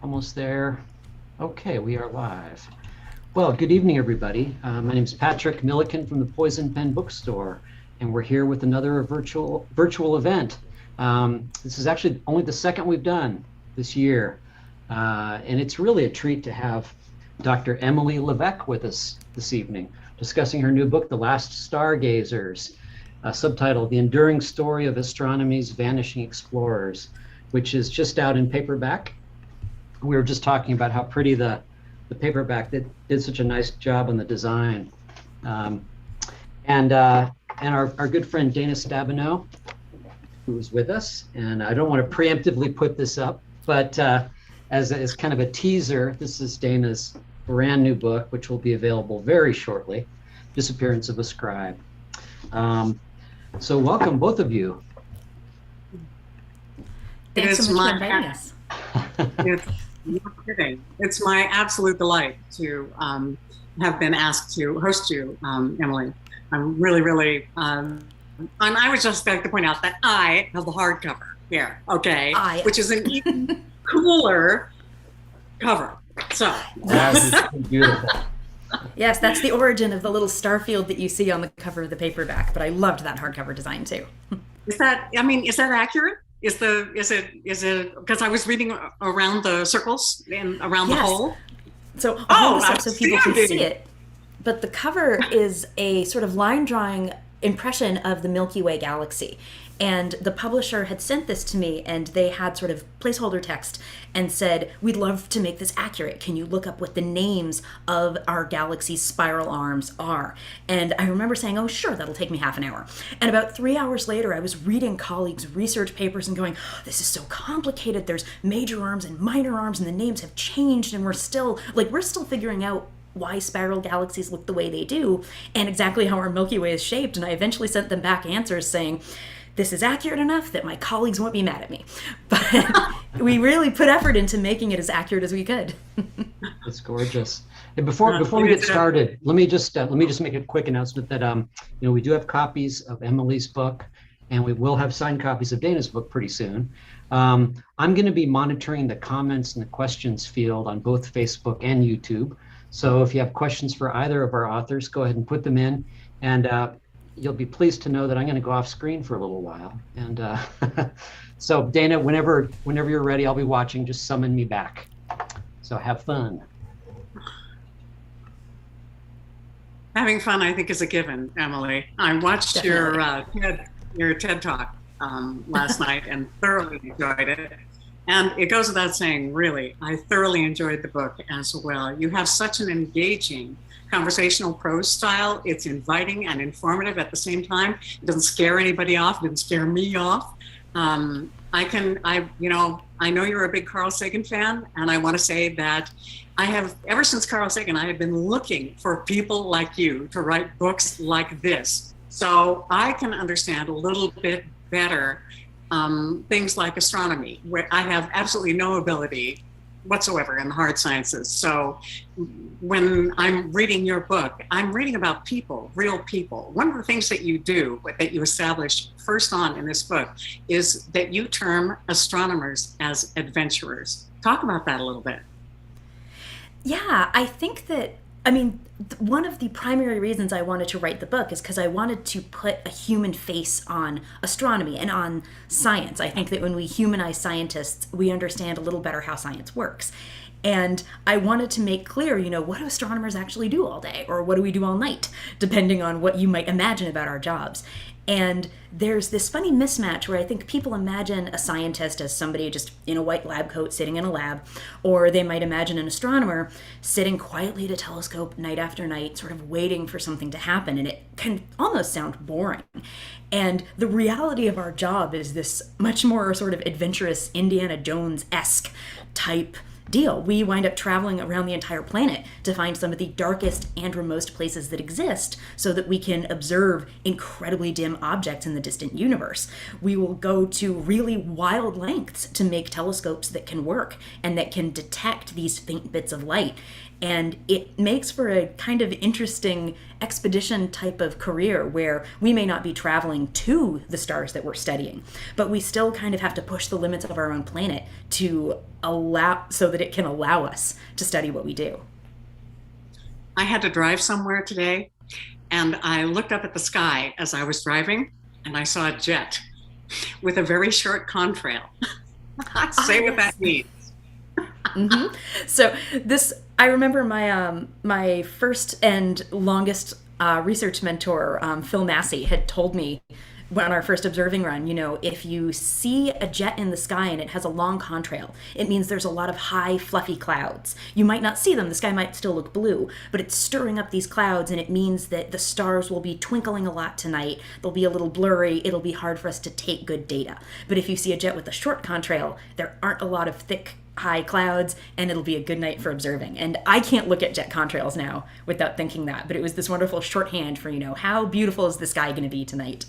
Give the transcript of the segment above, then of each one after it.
Almost there. Okay, we are live. Well, good evening, everybody. My name is Patrick Milliken from the Poison Pen Bookstore, and we're here with another virtual event. This is actually only the second we've done this year, and it's really a treat to have Dr. Emily Levesque with us this evening, discussing her new book, The Last Stargazers, subtitled The Enduring Story of Astronomy's Vanishing Explorers, which is just out in paperback. We were just talking about how pretty the paperback did such a nice job on the design. And our good friend Dana Stabenow, who's with us, and I don't want to preemptively put this up, but as kind of a teaser, this is Dana's brand new book, which will be available very shortly, Disappearance of a Scribe. So welcome, both of you. Thanks so much for inviting us. It's my absolute delight to have been asked to host you, Emily. I'm really, and I would just like to point out that I have the hardcover here, okay, which is an even cooler cover. So that's beautiful. Yes, that's the origin of the little star field that you see on the cover of the paperback. But I loved that hardcover design too. Is that accurate? Is it because I was reading around the circles and around the hole? So so people can see it. But the cover is a sort of line drawing impression of the Milky Way galaxy. And the publisher had sent this to me, and they had sort of placeholder text and said, we'd love to make this accurate. Can you look up what the names of our galaxy's spiral arms are? And I remember saying, oh, sure, that'll take me half an hour. And about 3 hours later, I was reading colleagues' research papers and going, oh, this is so complicated. There's major arms and minor arms, and the names have changed, and we're still figuring out why spiral galaxies look the way they do and exactly how our Milky Way is shaped. And I eventually sent them back answers saying, this is accurate enough that my colleagues won't be mad at me. But we really put effort into making it as accurate as we could. It's gorgeous. And before we get started, let me just make a quick announcement that we do have copies of Emily's book, and we will have signed copies of Dana's book pretty soon. I'm going to be monitoring the comments and the questions field on both Facebook and YouTube. So if you have questions for either of our authors, go ahead and put them in, and you'll be pleased to know that I'm going to go off screen for a little while. And so Dana, whenever you're ready, I'll be watching. Just summon me back. So have fun. Having fun, I think, is a given, Emily. I watched your TED Talk last night and thoroughly enjoyed it. And it goes without saying, really, I thoroughly enjoyed the book as well. You have such an engaging conversational prose style. It's inviting and informative at the same time. It doesn't scare anybody off. It didn't scare me off. I know you're a big Carl Sagan fan, and I want to say that ever since Carl Sagan, I have been looking for people like you to write books like this. So I can understand a little bit better things like astronomy, where I have absolutely no ability whatsoever in the hard sciences. So when I'm reading your book, I'm reading about people, real people. One of the things that you do, that you established first on in this book, is that you term astronomers as adventurers. Talk about that a little bit. Yeah, I think that, one of the primary reasons I wanted to write the book is because I wanted to put a human face on astronomy and on science. I think that when we humanize scientists, we understand a little better how science works. And I wanted to make clear, what do astronomers actually do all day? Or what do we do all night? Depending on what you might imagine about our jobs. And there's this funny mismatch where I think people imagine a scientist as somebody just in a white lab coat sitting in a lab, or they might imagine an astronomer sitting quietly at a telescope night after night, sort of waiting for something to happen, and it can almost sound boring. And the reality of our job is this much more sort of adventurous Indiana Jones-esque type deal. We wind up traveling around the entire planet to find some of the darkest and remote places that exist so that we can observe incredibly dim objects in the distant universe. We will go to really wild lengths to make telescopes that can work and that can detect these faint bits of light. And it makes for a kind of interesting expedition type of career where we may not be traveling to the stars that we're studying, but we still kind of have to push the limits of our own planet to allow so that it can allow us to study what we do. I had to drive somewhere today, and I looked up at the sky as I was driving, and I saw a jet with a very short contrail. Say what that means. Mm-hmm. So this, I remember my first and longest research mentor, Phil Massey, had told me on our first observing run, if you see a jet in the sky and it has a long contrail, it means there's a lot of high, fluffy clouds. You might not see them, the sky might still look blue, but it's stirring up these clouds, and it means that the stars will be twinkling a lot tonight. They'll be a little blurry. It'll be hard for us to take good data. But if you see a jet with a short contrail, there aren't a lot of thick, high clouds, and it'll be a good night for observing. And I can't look at jet contrails now without thinking that, but it was this wonderful shorthand for, how beautiful is the sky going to be tonight?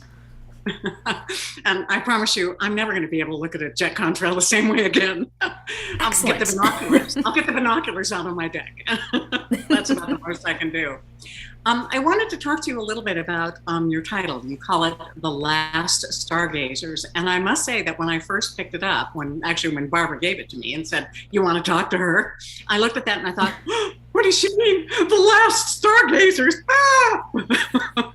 And I promise you, I'm never going to be able to look at a jet contrail the same way again. I'll get the binoculars. I'll get the binoculars out on my deck. That's about the most I can do. I wanted to talk to you a little bit about your title. You call it The Last Stargazers. And I must say that when I first picked it up, when Barbara gave it to me and said, you want to talk to her? I looked at that and I thought, what does she mean? The Last Stargazers. Ah!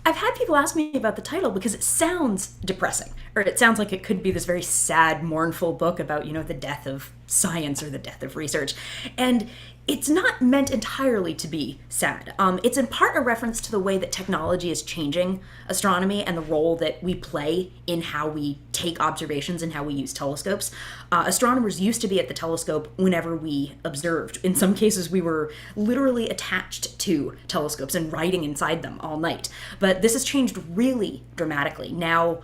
I've had people ask me about the title because it sounds depressing, or it sounds like it could be this very sad, mournful book about, the death of science or the death of research. And it's not meant entirely to be sad. It's in part a reference to the way that technology is changing astronomy and the role that we play in how we take observations and how we use telescopes. Astronomers used to be at the telescope whenever we observed. In some cases, we were literally attached to telescopes and writing inside them all night. But this has changed really dramatically. Now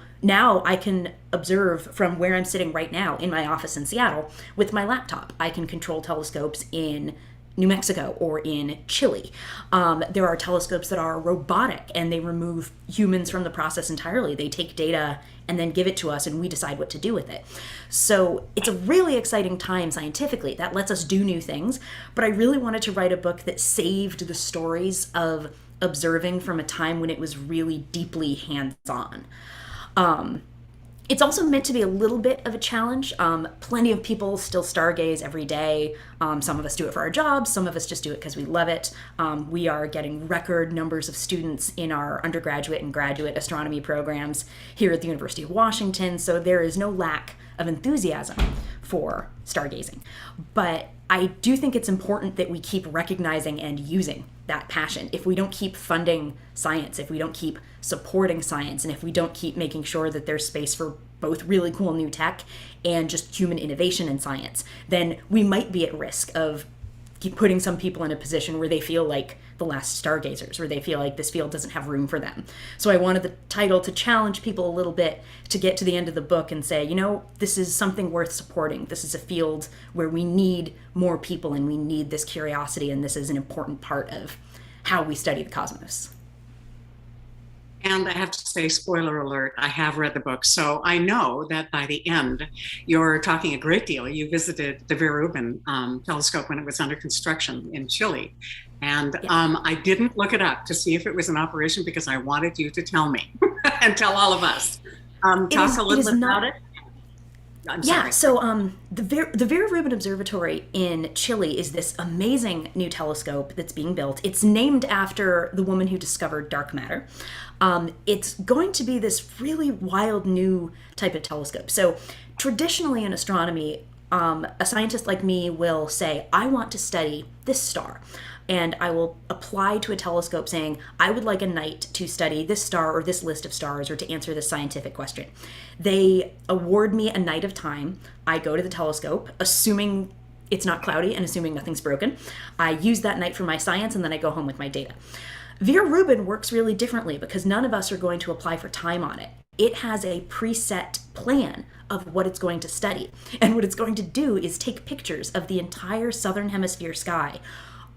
I can observe from where I'm sitting right now in my office in Seattle with my laptop. I can control telescopes in New Mexico or in Chile. There are telescopes that are robotic and they remove humans from the process entirely. They take data and then give it to us and we decide what to do with it. So it's a really exciting time scientifically that lets us do new things. But I really wanted to write a book that saved the stories of observing from a time when it was really deeply hands-on. It's also meant to be a little bit of a challenge. Plenty of people still stargaze every day. Some of us do it for our jobs. Some of us just do it because we love it. We are getting record numbers of students in our undergraduate and graduate astronomy programs here at the University of Washington. So there is no lack of enthusiasm for stargazing. But I do think it's important that we keep recognizing and using that passion. If we don't keep funding science, if we don't keep supporting science, and if we don't keep making sure that there's space for both really cool new tech and just human innovation in science, then we might be at risk of keep putting some people in a position where they feel like the last stargazers, where they feel like this field doesn't have room for them. So I wanted the title to challenge people a little bit to get to the end of the book and say, this is something worth supporting. This is a field where we need more people and we need this curiosity, and this is an important part of how we study the cosmos. And I have to say, spoiler alert, I have read the book. So I know that by the end, you're talking a great deal. You visited the Vera Rubin telescope when it was under construction in Chile. And I didn't look it up to see if it was in operation because I wanted you to tell me and tell all of us. Talk a little bit about it. Yeah, so the Vera Rubin Observatory in Chile is this amazing new telescope that's being built. It's named after the woman who discovered dark matter. It's going to be this really wild new type of telescope. So traditionally in astronomy, a scientist like me will say, I want to study this star. And I will apply to a telescope saying, I would like a night to study this star or this list of stars or to answer this scientific question. They award me a night of time. I go to the telescope, assuming it's not cloudy and assuming nothing's broken. I use that night for my science and then I go home with my data. Vera Rubin works really differently because none of us are going to apply for time on it. It has a preset plan of what it's going to study. And what it's going to do is take pictures of the entire southern hemisphere sky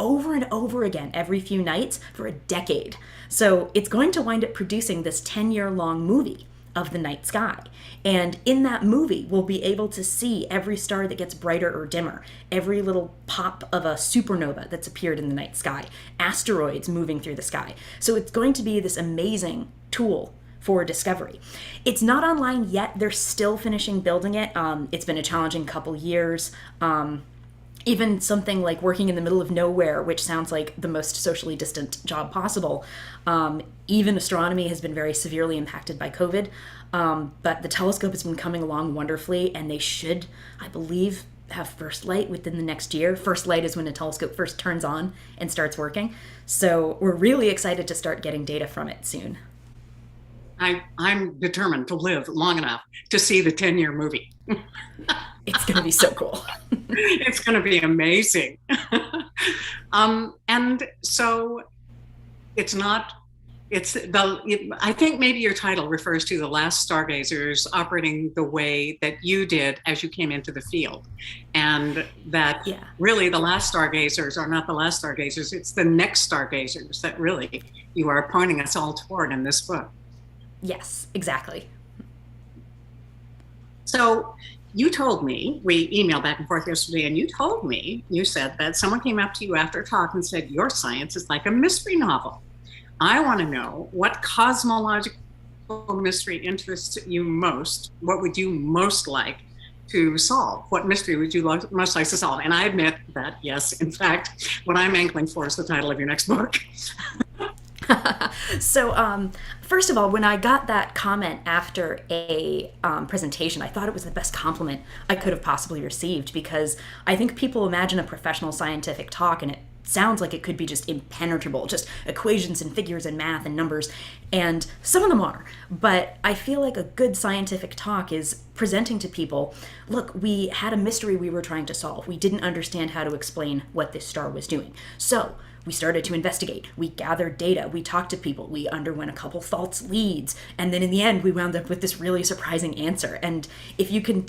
over and over again every few nights for a decade. So it's going to wind up producing this 10-year-long movie of the night sky. And in that movie, we'll be able to see every star that gets brighter or dimmer, every little pop of a supernova that's appeared in the night sky, asteroids moving through the sky. So it's going to be this amazing tool for discovery. It's not online yet. They're still finishing building it. It's been a challenging couple years. Even something like working in the middle of nowhere, which sounds like the most socially distant job possible. Even astronomy has been very severely impacted by COVID. But the telescope has been coming along wonderfully, and they should, I believe, have first light within the next year. First light is when a telescope first turns on and starts working. So we're really excited to start getting data from it soon. I'm determined to live long enough to see the 10-year movie. It's going to be so cool. It's going to be amazing. And so I think maybe your title refers to the Last Stargazers operating the way that you did as you came into the field. And that really the Last Stargazers are not the Last Stargazers, it's the Next Stargazers that really you are pointing us all toward in this book. Yes, exactly. So you told me, we emailed back and forth yesterday, and you said that someone came up to you after a talk and said, your science is like a mystery novel. I want to know what cosmological mystery interests you most. What would you most like to solve? What mystery would you most like to solve? And I admit that, yes, in fact, what I'm angling for is the title of your next book. So, first of all, when I got that comment after a presentation, I thought it was the best compliment I could have possibly received, because I think people imagine a professional scientific talk and it sounds like it could be just impenetrable, just equations and figures and math and numbers, and some of them are. But I feel like a good scientific talk is presenting to people, look, we had a mystery we were trying to solve. We didn't understand how to explain what this star was doing. So we started to investigate. We gathered data. We talked to people. We underwent a couple false leads. And then in the end, we wound up with this really surprising answer. And if you can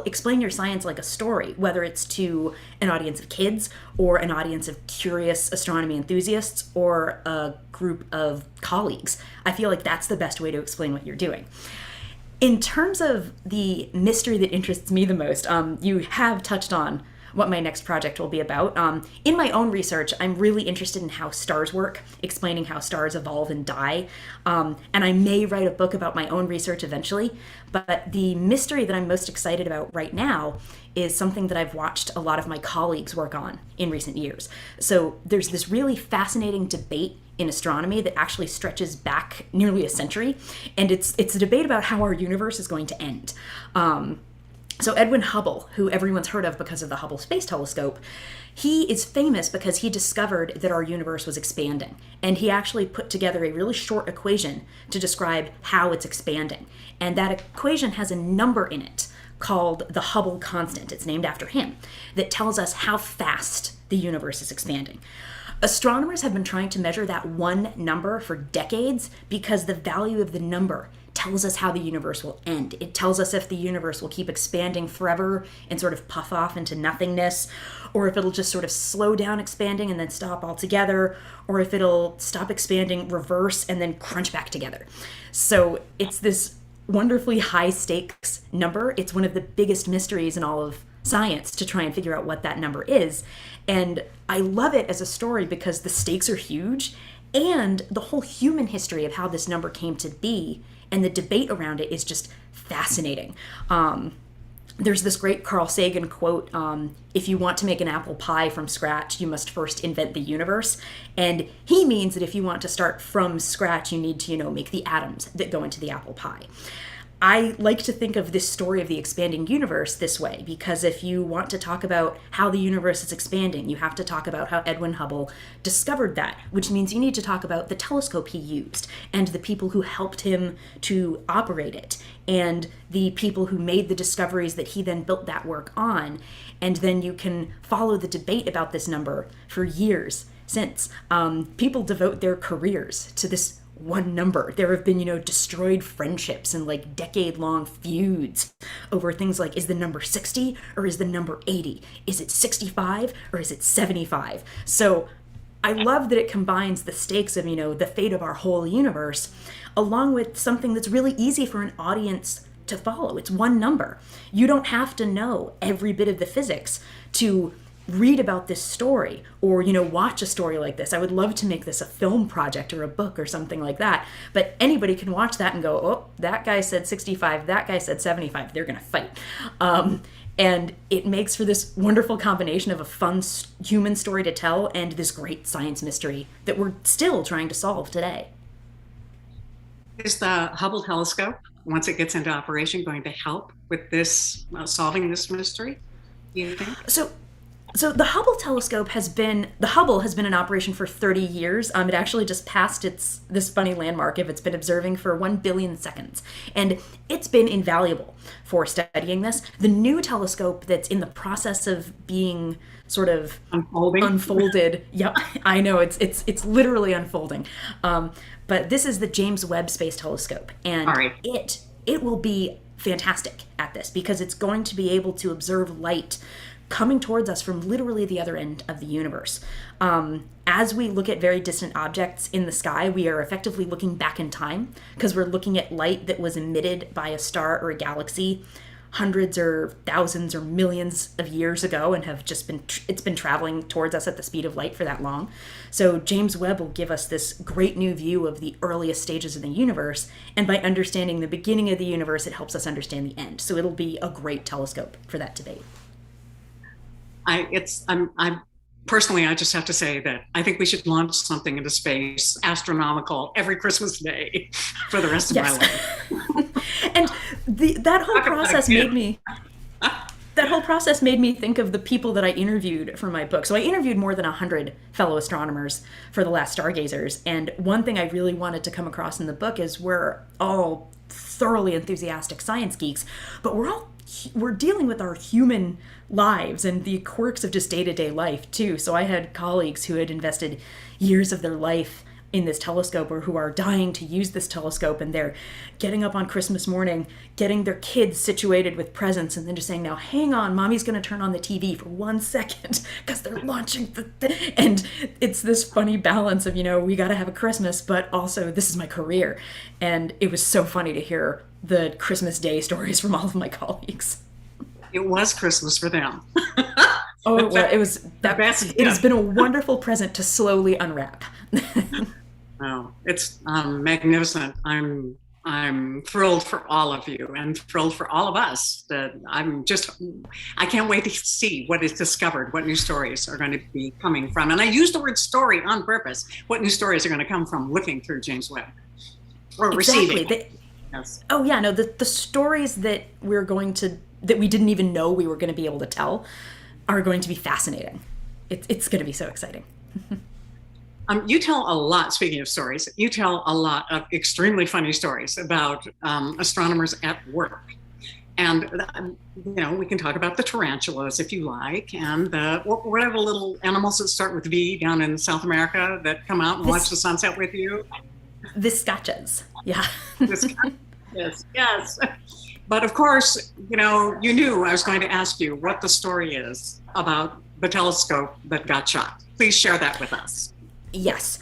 explain your science like a story, whether it's to an audience of kids or an audience of curious astronomy enthusiasts or a group of colleagues, I feel like that's the best way to explain what you're doing. In terms of the mystery that interests me the most, you have touched on what my next project will be about. In my own research, I'm really interested in how stars work, explaining how stars evolve and die. And I may write a book about my own research eventually, but the mystery that I'm most excited about right now is something that I've watched a lot of my colleagues work on in recent years. So there's this really fascinating debate in astronomy that actually stretches back nearly a century, and it's a debate about how our universe is going to end. So Edwin Hubble, who everyone's heard of because of the Hubble Space Telescope, he is famous because he discovered that our universe was expanding. And he actually put together a really short equation to describe how it's expanding. And that equation has a number in it called the Hubble constant. It's named after him, that tells us how fast the universe is expanding. Astronomers have been trying to measure that one number for decades because the value of the number tells us how the universe will end. It tells us if the universe will keep expanding forever and sort of puff off into nothingness, or if it'll just sort of slow down expanding and then stop altogether, or if it'll stop expanding, reverse, and then crunch back together. So it's this wonderfully high stakes number. It's one of the biggest mysteries in all of science to try and figure out what that number is. And I love it as a story because the stakes are huge, and the whole human history of how this number came to be and the debate around it is just fascinating. There's this great Carl Sagan quote, if you want to make an apple pie from scratch, you must first invent the universe. And he means that if you want to start from scratch, you need to, make the atoms that go into the apple pie. I like to think of this story of the expanding universe this way, because if you want to talk about how the universe is expanding, you have to talk about how Edwin Hubble discovered that, which means you need to talk about the telescope he used and the people who helped him to operate it and the people who made the discoveries that he then built that work on. And then you can follow the debate about this number for years since. People devote their careers to this one number. There have been, destroyed friendships and decade-long feuds over things like, is the number 60 or is the number 80? Is it 65 or is it 75? So I love that it combines the stakes of, the fate of our whole universe, along with something that's really easy for an audience to follow. It's one number. You don't have to know every bit of the physics to read about this story or, watch a story like this. I would love to make this a film project or a book or something like that. But anybody can watch that and go, oh, that guy said 65, that guy said 75. They're going to fight. And it makes for this wonderful combination of a fun human story to tell and this great science mystery that we're still trying to solve today. Is the Hubble Telescope, once it gets into operation, going to help with this, solving this mystery, do you think? So the Hubble Telescope has been in operation for 30 years. It actually just passed this funny landmark of it's been observing for 1 billion seconds. And it's been invaluable for studying this. The new telescope that's in the process of being sort of unfolded. Yep, I know, it's literally unfolding. But this is the James Webb Space Telescope. And it will be fantastic at this because it's going to be able to observe light coming towards us from literally the other end of the universe. As we look at very distant objects in the sky, we are effectively looking back in time because we're looking at light that was emitted by a star or a galaxy hundreds or thousands or millions of years ago and it's been traveling towards us at the speed of light for that long. So James Webb will give us this great new view of the earliest stages of the universe, and by understanding the beginning of the universe, it helps us understand the end. So it'll be a great telescope for that debate. I'm personally, I just have to say that I think we should launch something into space, astronomical, every Christmas day for the rest of my life. And that whole process made me think of the people that I interviewed for my book. So I interviewed more than 100 fellow astronomers for the Last Stargazers. And one thing I really wanted to come across in the book is we're all thoroughly enthusiastic science geeks, but we're dealing with our human lives and the quirks of just day-to-day life too. So I had colleagues who had invested years of their life in this telescope or who are dying to use this telescope, and they're getting up on Christmas morning, getting their kids situated with presents, and then just saying, now hang on, mommy's going to turn on the TV for 1 second because they're launching and it's this funny balance of, we got to have a Christmas, but also this is my career. And it was so funny to hear the Christmas Day stories from all of my colleagues. It was Christmas for them. Oh, well, it was that best. It has been a wonderful present to slowly unwrap. Oh, it's magnificent. I'm thrilled for all of you and thrilled for all of us. That I can't wait to see what is discovered, what new stories are going to be coming from. And I use the word story on purpose. What new stories are going to come from looking through James Webb or receiving? Yes. Oh yeah, no, the stories that we didn't even know we were going to be able to tell are going to be fascinating. It's going to be so exciting. You tell a lot, speaking of stories, you tell a lot of extremely funny stories about astronomers at work. And, we can talk about the tarantulas if you like, and whatever little animals that start with V down in South America that come out and watch the sunset with you. Viscachas, yeah. Yes. But of course, you knew I was going to ask you what the story is about the telescope that got shot. Please share that with us. Yes.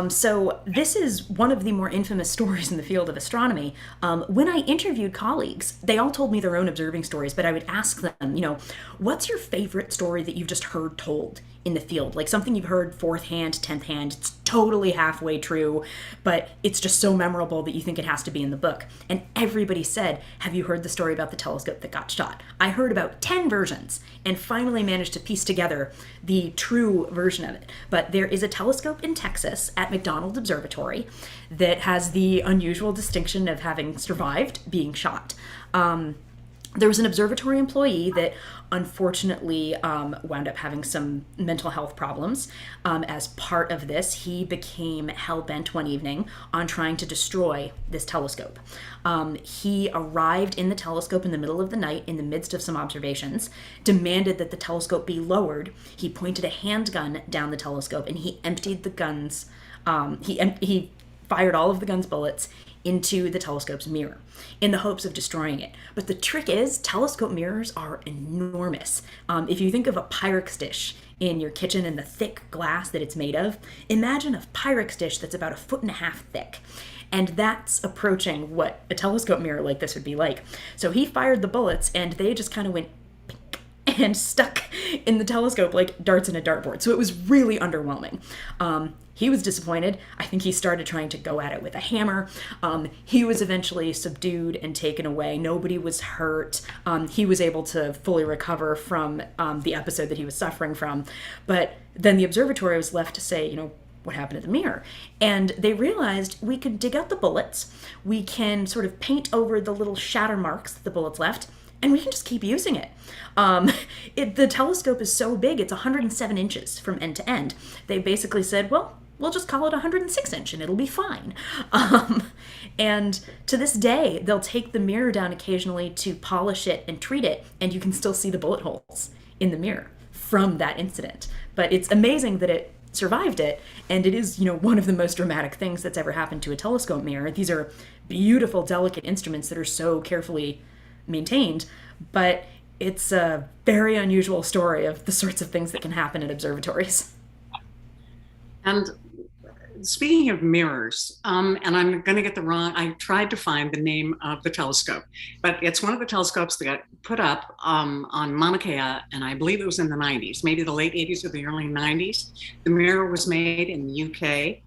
So this is one of the more infamous stories in the field of astronomy. When I interviewed colleagues, they all told me their own observing stories, but I would ask them, what's your favorite story that you've just heard told in the field? Like something you've heard fourth hand, 10th hand, it's totally halfway true, but it's just so memorable that you think it has to be in the book. And everybody said, have you heard the story about the telescope that got shot? I heard about 10 versions and finally managed to piece together the true version of it. But there is a telescope in Texas at McDonald Observatory that has the unusual distinction of having survived being shot. There was an observatory employee that unfortunately wound up having some mental health problems. As part of this, he became hell-bent one evening on trying to destroy this telescope. He arrived in the telescope in the middle of the night in the midst of some observations, demanded that the telescope be lowered. He pointed a handgun down the telescope and he emptied the guns. He fired all of the gun's bullets into the telescope's mirror in the hopes of destroying it. But the trick is, telescope mirrors are enormous. If you think of a Pyrex dish in your kitchen and the thick glass that it's made of, imagine a Pyrex dish that's about 1.5 feet thick. And that's approaching what a telescope mirror like this would be like. So he fired the bullets, and they just kind of went pink and stuck in the telescope like darts in a dartboard. So it was really underwhelming. He was disappointed. I think he started trying to go at it with a hammer. He was eventually subdued and taken away. Nobody was hurt. He was able to fully recover from the episode that he was suffering from. But then the observatory was left to say, you know, what happened to the mirror? And they realized we could dig out the bullets, we can sort of paint over the little shatter marks that the bullets left, and we can just keep using it. The telescope is so big, it's 107 inches from end to end. They basically said, well, we'll just call it 106 inch and it'll be fine. And to this day, they'll take the mirror down occasionally to polish it and treat it, and you can still see the bullet holes in the mirror from that incident. But it's amazing that it survived it, and it is, you know, one of the most dramatic things that's ever happened to a telescope mirror. These are beautiful, delicate instruments that are so carefully maintained, but it's a very unusual story of the sorts of things that can happen at observatories. And speaking of mirrors, and I'm going to get the wrong, I tried to find the name of the telescope, but it's one of the telescopes that got put up on Mauna Kea, and I believe it was in the 90s, maybe the late 80s or the early 90s. The mirror was made in the UK,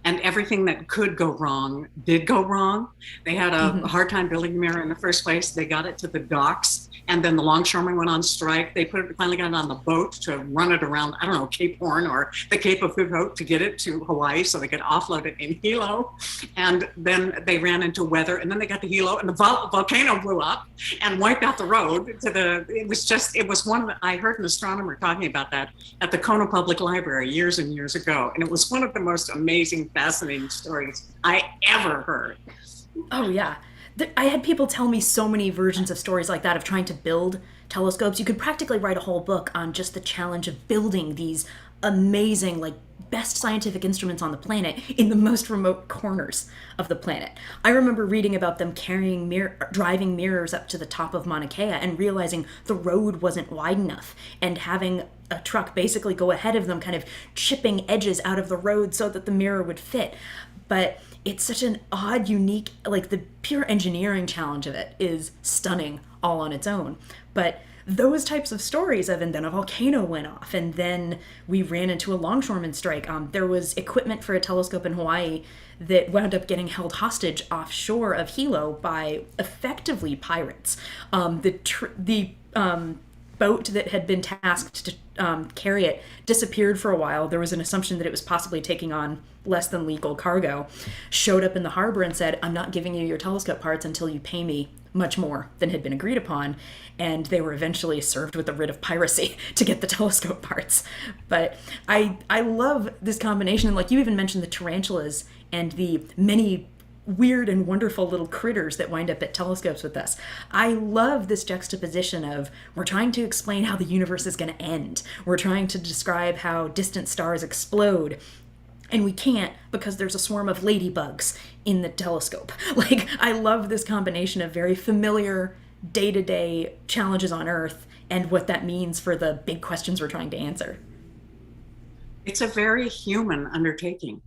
and everything that could go wrong did go wrong. They had a hard time building the mirror in the first place. They got it to the docks, and then the longshoremen went on strike. They finally got it on the boat to run it around, I don't know, Cape Horn or the Cape of Good Hope to get it to Hawaii so they could offload it in Hilo. And then they ran into weather, and then they got to Hilo, and the volcano blew up and wiped out the road to the, it was one of the, I heard an astronomer talking about that at the Kona Public Library years and years ago. And it was one of the most amazing, fascinating stories I ever heard. Oh, yeah. I had people tell me so many versions of stories like that of trying to build telescopes. You could practically write a whole book on just the challenge of building these amazing, like, best scientific instruments on the planet in the most remote corners of the planet. I remember reading about them driving mirrors up to the top of Mauna Kea and realizing the road wasn't wide enough, and having a truck basically go ahead of them, kind of chipping edges out of the road so that the mirror would fit. But it's such an odd, unique, like, the pure engineering challenge of it is stunning all on its own. But those types of stories of, and then a volcano went off, and then we ran into a longshoreman strike. There was equipment for a telescope in Hawaii that wound up getting held hostage offshore of Hilo by effectively pirates. The boat that had been tasked to carry it disappeared for a while. There was an assumption that it was possibly taking on less than legal cargo. Showed up in the harbor and said, I'm not giving you your telescope parts until you pay me much more than had been agreed upon. And they were eventually served with a writ of piracy to get the telescope parts. But I love this combination. And like you even mentioned, the tarantulas and the many weird and wonderful little critters that wind up at telescopes with us. I love this juxtaposition of, we're trying to explain how the universe is going to end. We're trying to describe how distant stars explode. And we can't, because there's a swarm of ladybugs in the telescope. Like, I love this combination of very familiar day-to-day challenges on Earth and what that means for the big questions we're trying to answer. It's a very human undertaking.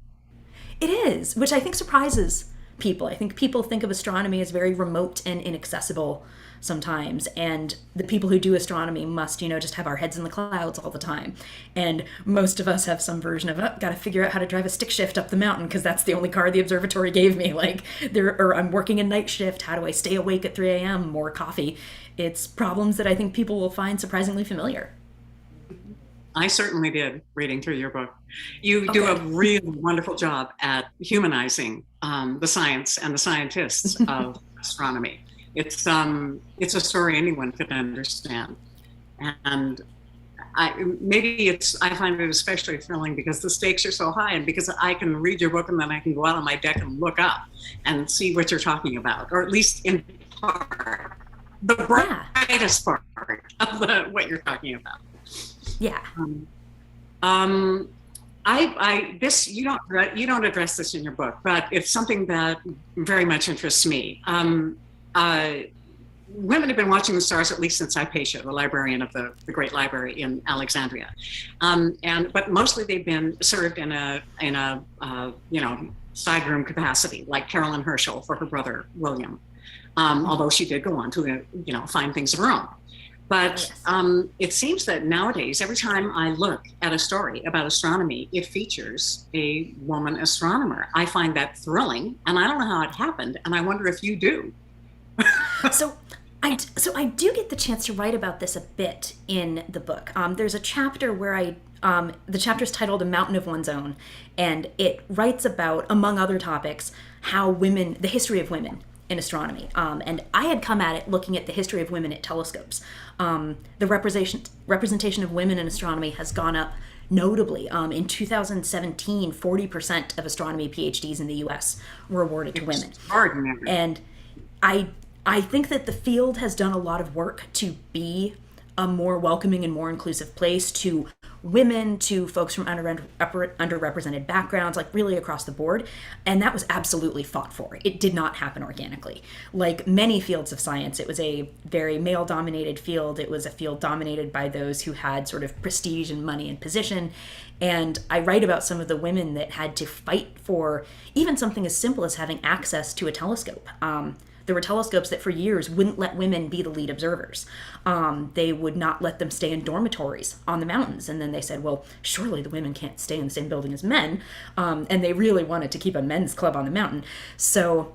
It is, which I think surprises people. I think people think of astronomy as very remote and inaccessible sometimes, and the people who do astronomy must, just have our heads in the clouds all the time. And most of us have some version of, gotta figure out how to drive a stick shift up the mountain because that's the only car the observatory gave me. Or I'm working a night shift. How do I stay awake at 3 a.m.? More coffee. It's problems that I think people will find surprisingly familiar. I certainly did, reading through your book. You do a really wonderful job at humanizing the science and the scientists of astronomy. It's a story anyone could understand. And I find it especially thrilling because the stakes are so high, and because I can read your book and then I can go out on my deck and look up and see what you're talking about, or at least in part, the brightest part of what you're talking about. Yeah. This you don't address this in your book, but it's something that very much interests me. Women have been watching the stars at least since Hypatia, the librarian of the Great Library in Alexandria, but mostly they've been served in a side room capacity, like Carolyn Herschel for her brother William, although she did go on to find things of her own. But it seems that nowadays, every time I look at a story about astronomy, it features a woman astronomer. I find that thrilling, and I don't know how it happened, and I wonder if you do. So I do get the chance to write about this a bit in the book. There's a chapter where the chapter is titled "A Mountain of One's Own," and it writes about, among other topics, the history of women in astronomy. And I had come at it looking at the history of women at telescopes. The representation of women in astronomy has gone up notably. In 2017, 40% of astronomy PhDs in the U.S. were awarded to women. Extraordinary. And I think that the field has done a lot of work to be a more welcoming and more inclusive place to women, to folks from underrepresented backgrounds, like really across the board. And that was absolutely fought for. It did not happen organically. Like many fields of science, it was a very male-dominated field. It was a field dominated by those who had sort of prestige and money and position. And I write about some of the women that had to fight for even something as simple as having access to a telescope. There were telescopes that for years wouldn't let women be the lead observers. They would not let them stay in dormitories on the mountains. And then they said, well, surely the women can't stay in the same building as men. And they really wanted to keep a men's club on the mountain. So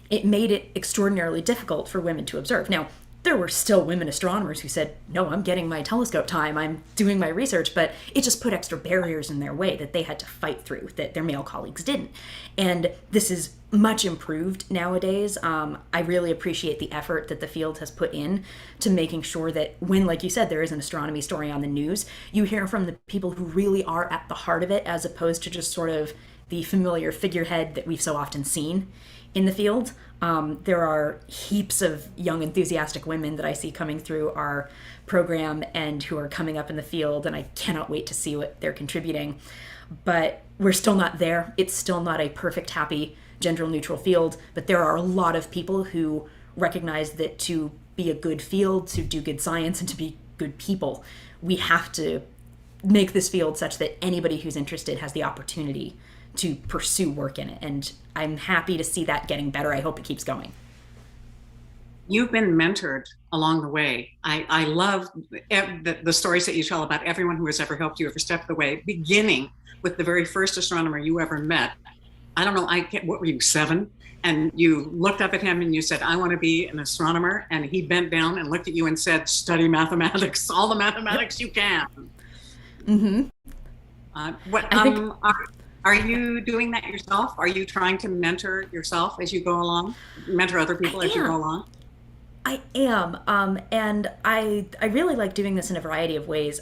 it made it extraordinarily difficult for women to observe. Now, there were still women astronomers who said, no, I'm getting my telescope time, I'm doing my research, but it just put extra barriers in their way that they had to fight through that their male colleagues didn't. And this is much improved nowadays. I really appreciate the effort that the field has put in to making sure that when, like you said, there is an astronomy story on the news, you hear from the people who really are at the heart of it, as opposed to just sort of the familiar figurehead that we've so often seen in the field. There are heaps of young, enthusiastic women that I see coming through our program and who are coming up in the field, and I cannot wait to see what they're contributing. But we're still not there. It's still not a perfect, happy, gender-neutral field, but there are a lot of people who recognize that to be a good field, to do good science, and to be good people, we have to make this field such that anybody who's interested has the opportunity to pursue work in it. And I'm happy to see that getting better. I hope it keeps going. You've been mentored along the way. I love the stories that you tell about everyone who has ever helped you every step of the way, beginning with the very first astronomer you ever met. I don't know, what were you, 7? And you looked up at him and you said, I want to be an astronomer. And he bent down and looked at you and said, study mathematics, all the mathematics you can. Mm-hmm. Are you doing that yourself? Are you trying to mentor yourself as you go along? Mentor other people as you go along? I am, and I really like doing this in a variety of ways.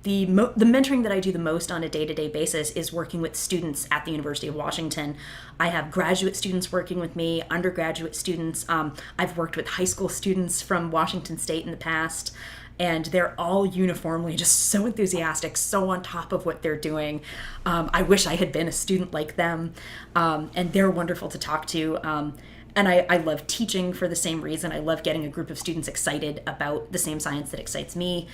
The mentoring that I do the most on a day-to-day basis is working with students at the University of Washington. I have graduate students working with me, undergraduate students. I've worked with high school students from Washington State in the past, and they're all uniformly just so enthusiastic, so on top of what they're doing. I wish I had been a student like them, and they're wonderful to talk to. And I love teaching for the same reason. I love getting a group of students excited about the same science that excites me.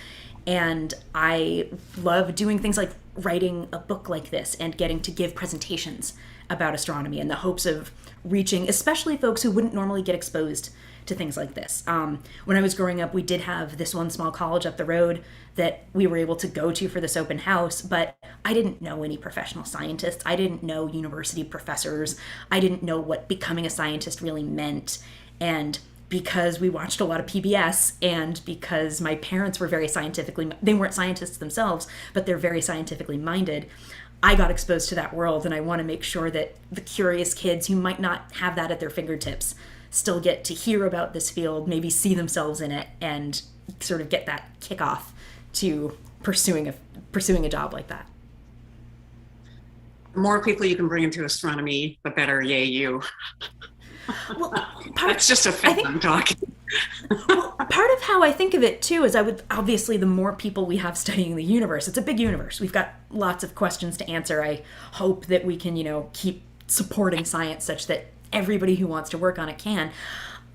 And I love doing things like writing a book like this and getting to give presentations about astronomy in the hopes of reaching especially folks who wouldn't normally get exposed to things like this. When I was growing up, we did have this one small college up the road that we were able to go to for this open house, but I didn't know any professional scientists. I didn't know university professors. I didn't know what becoming a scientist really meant. And because we watched a lot of PBS and because my parents were they weren't scientists themselves, but they're very scientifically minded, I got exposed to that world, and I want to make sure that the curious kids who might not have that at their fingertips still get to hear about this field, maybe see themselves in it, and sort of get that kickoff to pursuing a job like that. The more people you can bring into astronomy, the better, yay you. Well, That's just a fact I'm talking. Well, part of how I think of it too is I would obviously the more people we have studying the universe, it's a big universe. We've got lots of questions to answer. I hope that we can, keep supporting science such that everybody who wants to work on it can.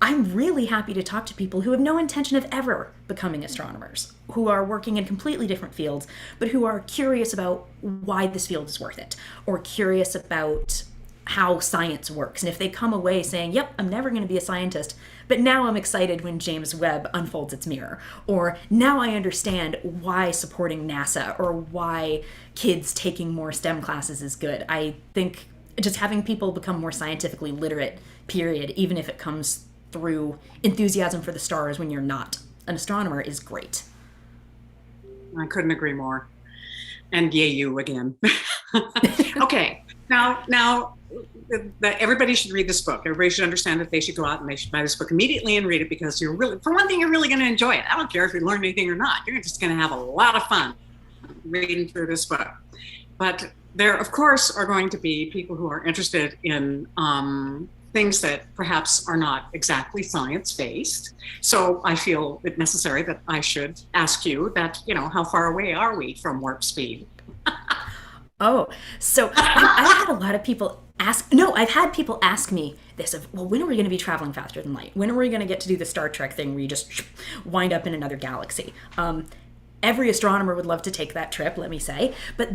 I'm really happy to talk to people who have no intention of ever becoming astronomers, who are working in completely different fields, but who are curious about why this field is worth it, or curious about how science works. And if they come away saying, yep, I'm never going to be a scientist, but now I'm excited when James Webb unfolds its mirror, or now I understand why supporting NASA or why kids taking more STEM classes is good. I think just having people become more scientifically literate, period, even if it comes through enthusiasm for the stars when you're not an astronomer, is great. I couldn't agree more. And yay, you again. Okay, now everybody should read this book. Everybody should understand that they should go out and they should buy this book immediately and read it, because for one thing, you're really going to enjoy it. I don't care if you learn anything or not. You're just going to have a lot of fun reading through this book. But there, of course, are going to be people who are interested in things that perhaps are not exactly science-based. So I feel it necessary that I should ask you that, how far away are we from warp speed? Oh, so I've had a lot of people I've had people ask me this of, well, when are we going to be traveling faster than light? When are we going to get to do the Star Trek thing where you just wind up in another galaxy? Every astronomer would love to take that trip, let me say, but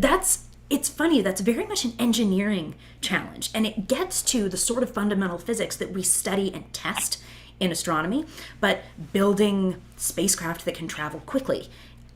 it's funny, that's very much an engineering challenge, and it gets to the sort of fundamental physics that we study and test in astronomy, but building spacecraft that can travel quickly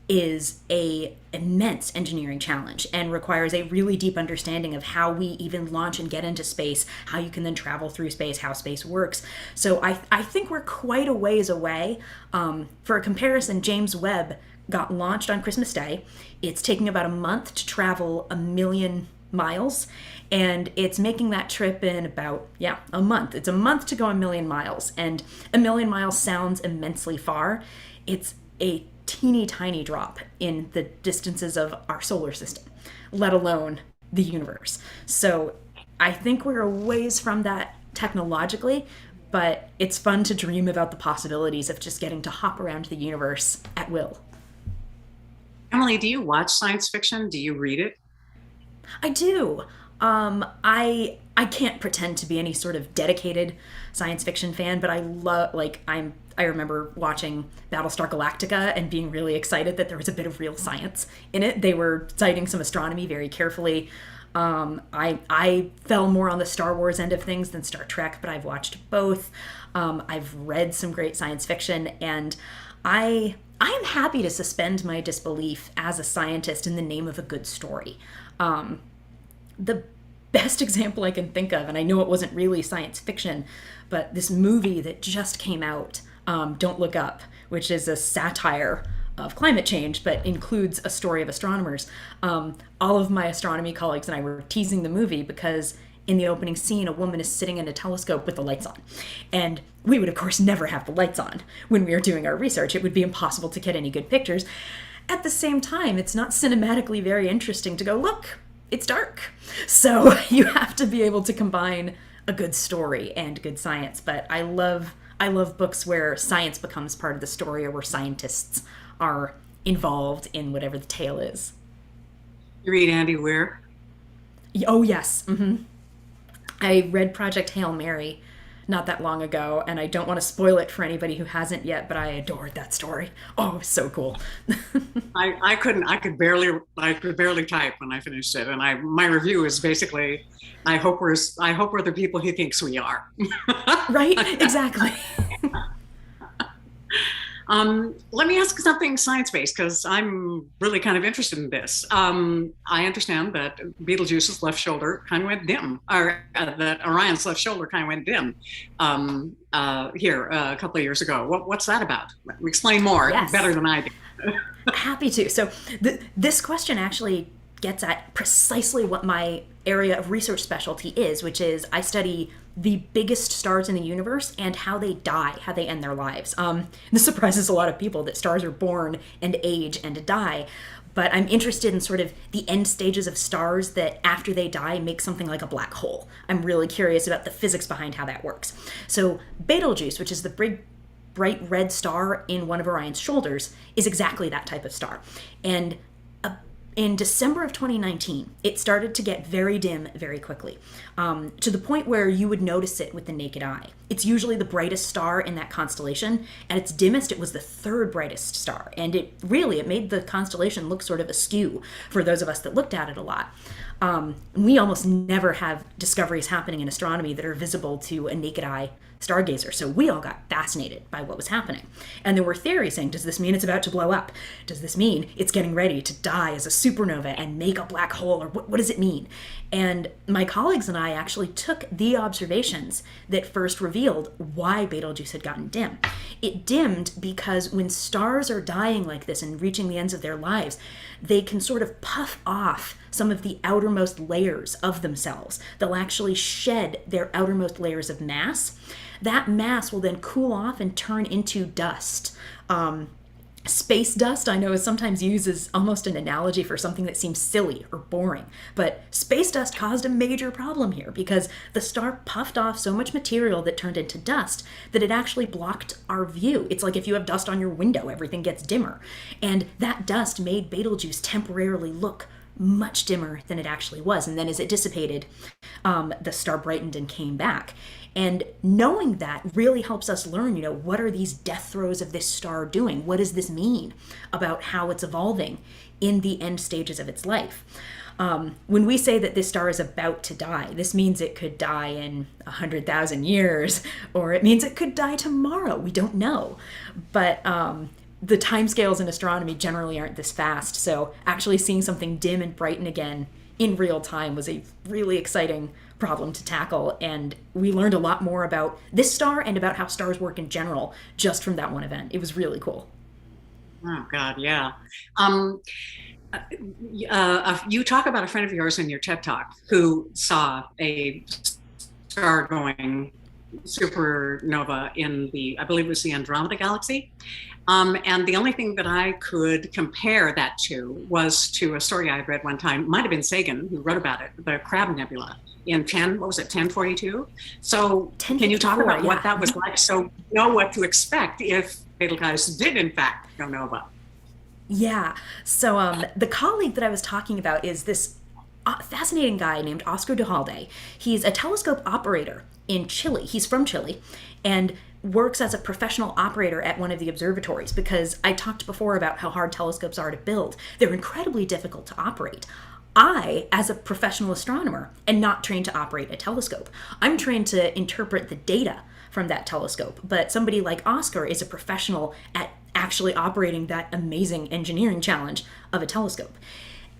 is a immense engineering challenge and requires a really deep understanding of how we even launch and get into space, how you can then travel through space, how space works. So I think we're quite a ways away. For a comparison, James Webb got launched on Christmas Day. It's taking about a month to travel 1 million miles, and it's making that trip in about, a month. It's a month to go 1 million miles, and 1 million miles sounds immensely far. It's a teeny tiny drop in the distances of our solar system, let alone the universe. So I think we're a ways from that technologically, but it's fun to dream about the possibilities of just getting to hop around the universe at will. Emily, do you watch science fiction? Do you read it? I do. I can't pretend to be any sort of dedicated science fiction fan, but I remember watching Battlestar Galactica and being really excited that there was a bit of real science in it. They were citing some astronomy very carefully. I fell more on the Star Wars end of things than Star Trek, but I've watched both. I've read some great science fiction, and I am happy to suspend my disbelief as a scientist in the name of a good story. The best example I can think of, and I know it wasn't really science fiction, but this movie that just came out, Don't Look Up, which is a satire of climate change, but includes a story of astronomers. All of my astronomy colleagues and I were teasing the movie because in the opening scene, a woman is sitting in a telescope with the lights on. And we would, of course, never have the lights on when we are doing our research. It would be impossible to get any good pictures. At the same time, it's not cinematically very interesting to go, look, it's dark. So you have to be able to combine a good story and good science. But I love books where science becomes part of the story, or where scientists are involved in whatever the tale is. You read Andy Weir? Oh, yes. Mm-hmm. I read Project Hail Mary not that long ago, and I don't want to spoil it for anybody who hasn't yet, but I adored that story. Oh, it was so cool. I could barely type when I finished it, and my review is basically, I hope we're the people he thinks we are. Right? Exactly. Let me ask something science-based, because I'm really kind of interested in this. I understand that Betelgeuse's left shoulder kind of went dim, or that Orion's left shoulder kind of went dim here a couple of years ago. What's that about? Explain more. Yes. Better than I do. Happy to. So this question actually gets at precisely what my area of research specialty is, which is I study the biggest stars in the universe and how they die, how they end their lives. This surprises a lot of people that stars are born and age and die, but I'm interested in sort of the end stages of stars that after they die make something like a black hole. I'm really curious about the physics behind how that works. So Betelgeuse, which is the bright red star in one of Orion's shoulders is exactly that type of star. And in December of 2019, it started to get very dim very quickly, to the point where you would notice it with the naked eye. It's usually the brightest star in that constellation. At its dimmest, it was the third brightest star. And it made the constellation look sort of askew for those of us that looked at it a lot. We almost never have discoveries happening in astronomy that are visible to a naked eye stargazer. So we all got fascinated by what was happening. And there were theories saying, does this mean it's about to blow up? Does this mean it's getting ready to die as a supernova and make a black hole? Or what does it mean? And my colleagues and I actually took the observations that first revealed why Betelgeuse had gotten dim. It dimmed because when stars are dying like this and reaching the ends of their lives, they can sort of puff off some of the outermost layers of themselves. They'll actually shed their outermost layers of mass. That mass will then cool off and turn into dust. Space dust, I know, is sometimes used as almost an analogy for something that seems silly or boring. But space dust caused a major problem here because the star puffed off so much material that turned into dust that it actually blocked our view. It's like if you have dust on your window, everything gets dimmer. And that dust made Betelgeuse temporarily look much dimmer than it actually was. And then as it dissipated, the star brightened and came back. And knowing that really helps us learn, what are these death throes of this star doing? What does this mean about how it's evolving in the end stages of its life? When we say that this star is about to die, this means it could die in 100,000 years, or it means it could die tomorrow. We don't know. But the timescales in astronomy generally aren't this fast. So actually seeing something dim and brighten again in real time was a really exciting problem to tackle, and we learned a lot more about this star and about how stars work in general just from that one event. It was really cool. Oh God, yeah. You talk about a friend of yours in your TED Talk who saw a star-going supernova in I believe it was the Andromeda Galaxy. And the only thing that I could compare that to was to a story I had read one time, might have been Sagan who wrote about it, the Crab Nebula in 1042. So can you talk about what that was like? So know what to expect if Betelgeuse did in fact go nova. Yeah. So the colleague that I was talking about is this fascinating guy named Oscar Duhalde. He's a telescope operator in Chile. He's from Chile and works as a professional operator at one of the observatories, because I talked before about how hard telescopes are to build. They're incredibly difficult to operate. I, as a professional astronomer, am not trained to operate a telescope. I'm trained to interpret the data from that telescope, but somebody like Oscar is a professional at actually operating that amazing engineering challenge of a telescope.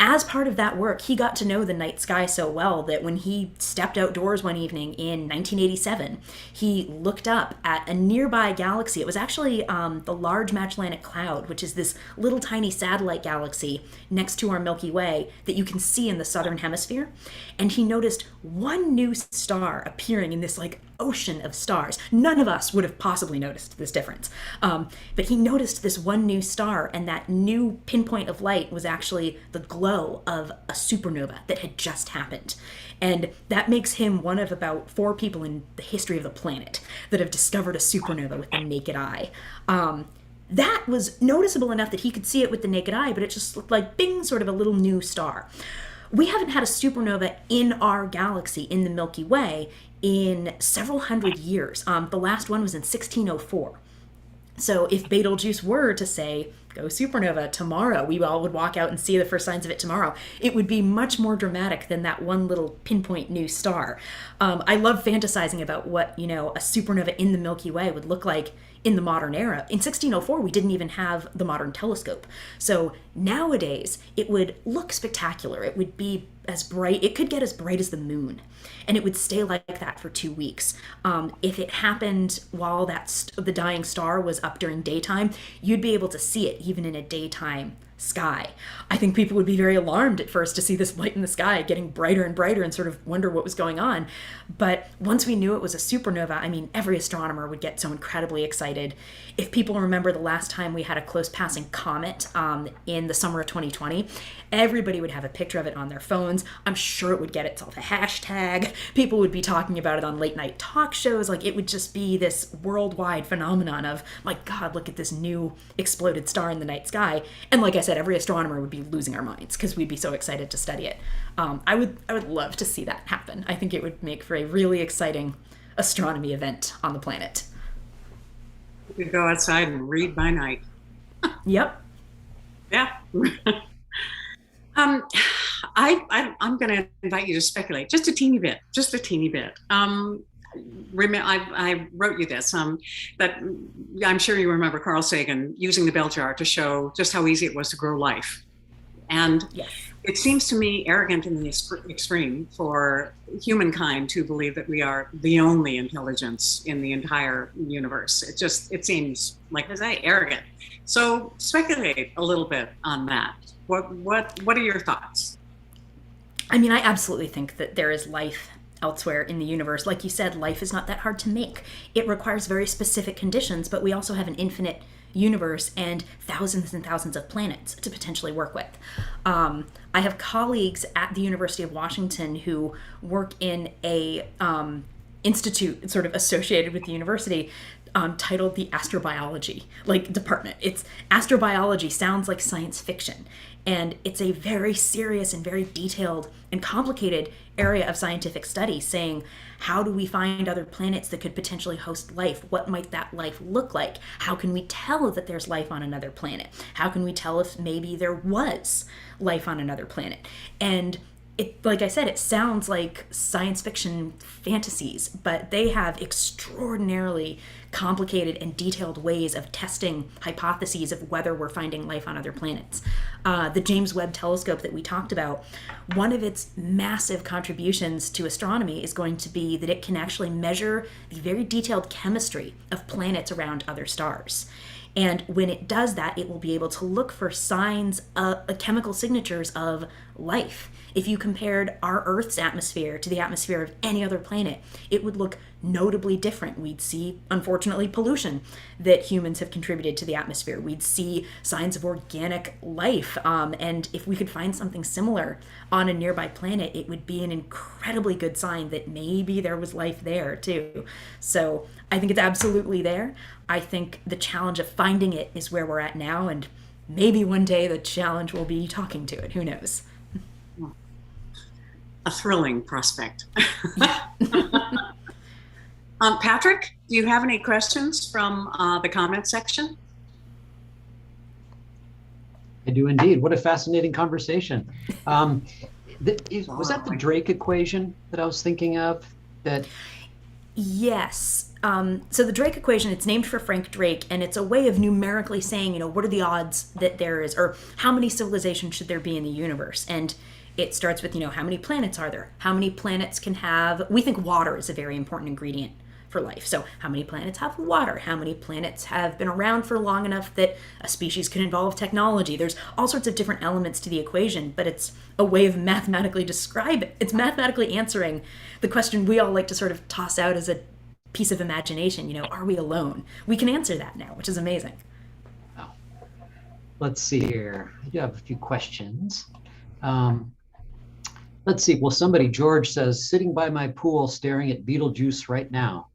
As part of that work, he got to know the night sky so well that when he stepped outdoors one evening in 1987, he looked up at a nearby galaxy. It was actually the Large Magellanic Cloud, which is this little tiny satellite galaxy next to our Milky Way that you can see in the southern hemisphere. And he noticed one new star appearing in this ocean of stars. None of us would have possibly noticed this difference. But he noticed this one new star, and that new pinpoint of light was actually the glow of a supernova that had just happened. And that makes him one of about 4 people in the history of the planet that have discovered a supernova with the naked eye. That was noticeable enough that he could see it with the naked eye, but it just looked like, bing, sort of a little new star. We haven't had a supernova in our galaxy, in the Milky Way, in several hundred years. The last one was in 1604. So if Betelgeuse were to say, go supernova tomorrow, we all would walk out and see the first signs of it tomorrow, it would be much more dramatic than that one little pinpoint new star. I love fantasizing about what, a supernova in the Milky Way would look like in the modern era. In 1604, we didn't even have the modern telescope. So nowadays, it would look spectacular. It would be as bright, it could get as bright as the moon. And it would stay like that for 2 weeks. If it happened while the dying star was up during daytime, you'd be able to see it even in a daytime sky. I think people would be very alarmed at first to see this light in the sky getting brighter and brighter and sort of wonder what was going on. But once we knew it was a supernova, I mean, every astronomer would get so incredibly excited. If people remember the last time we had a close passing comet in the summer of 2020, everybody would have a picture of it on their phones. I'm sure it would get itself a hashtag. People would be talking about it on late night talk shows. Like, it would just be this worldwide phenomenon of, my God, look at this new exploded star in the night sky. And like I said, every astronomer would be losing our minds because we'd be so excited to study it. I would love to see that happen. I think it would make for a really exciting astronomy event on the planet. We could go outside and read by night. Yep. Yeah. I'm going to invite you to speculate just a teeny bit. I wrote you this, that I'm sure you remember Carl Sagan using the bell jar to show just how easy it was to grow life. And yes. It seems to me arrogant in the extreme for humankind to believe that we are the only intelligence in the entire universe. It seems, like I say, arrogant. So speculate a little bit on that. What are your thoughts? I mean, I absolutely think that there is life elsewhere in the universe. Like you said, life is not that hard to make. It requires very specific conditions, but we also have an infinite universe and thousands of planets to potentially work with. I have colleagues at the University of Washington who work in a institute sort of associated with the university titled the astrobiology department. It's astrobiology sounds like science fiction, and it's a very serious and very detailed and complicated area of scientific study, saying, how do we find other planets that could potentially host life? What might that life look like? How can we tell that there's life on another planet? How can we tell if maybe there was life on another planet? And it, like I said, it sounds like science fiction fantasies, but they have extraordinarily complicated and detailed ways of testing hypotheses of whether we're finding life on other planets. The James Webb Telescope that we talked about, one of its massive contributions to astronomy is going to be that it can actually measure the very detailed chemistry of planets around other stars. And when it does that, it will be able to look for signs, chemical signatures of life. If you compared our Earth's atmosphere to the atmosphere of any other planet, it would look notably different. We'd see, unfortunately, pollution that humans have contributed to the atmosphere. We'd see signs of organic life. And if we could find something similar on a nearby planet, it would be an incredibly good sign that maybe there was life there too. So I think it's absolutely there. I think the challenge of finding it is where we're at now, and maybe one day the challenge will be talking to it. Who knows? A thrilling prospect. Patrick, do you have any questions from the comment section? I do indeed. What a fascinating conversation. Was that the Drake equation that I was thinking of? Yes. So the Drake equation, it's named for Frank Drake, and it's a way of numerically saying, what are the odds that there is, or how many civilizations should there be in the universe? And it starts with, how many planets are there? How many planets can have, we think water is a very important ingredient for life. So how many planets have water? How many planets have been around for long enough that a species could involve technology? There's all sorts of different elements to the equation, but it's a way of mathematically describe it. It's mathematically answering the question we all like to sort of toss out as a piece of imagination. Are we alone? We can answer that now, which is amazing. Oh. Let's see here. I do have a few questions. Let's see. Well, George says, sitting by my pool staring at Betelgeuse right now.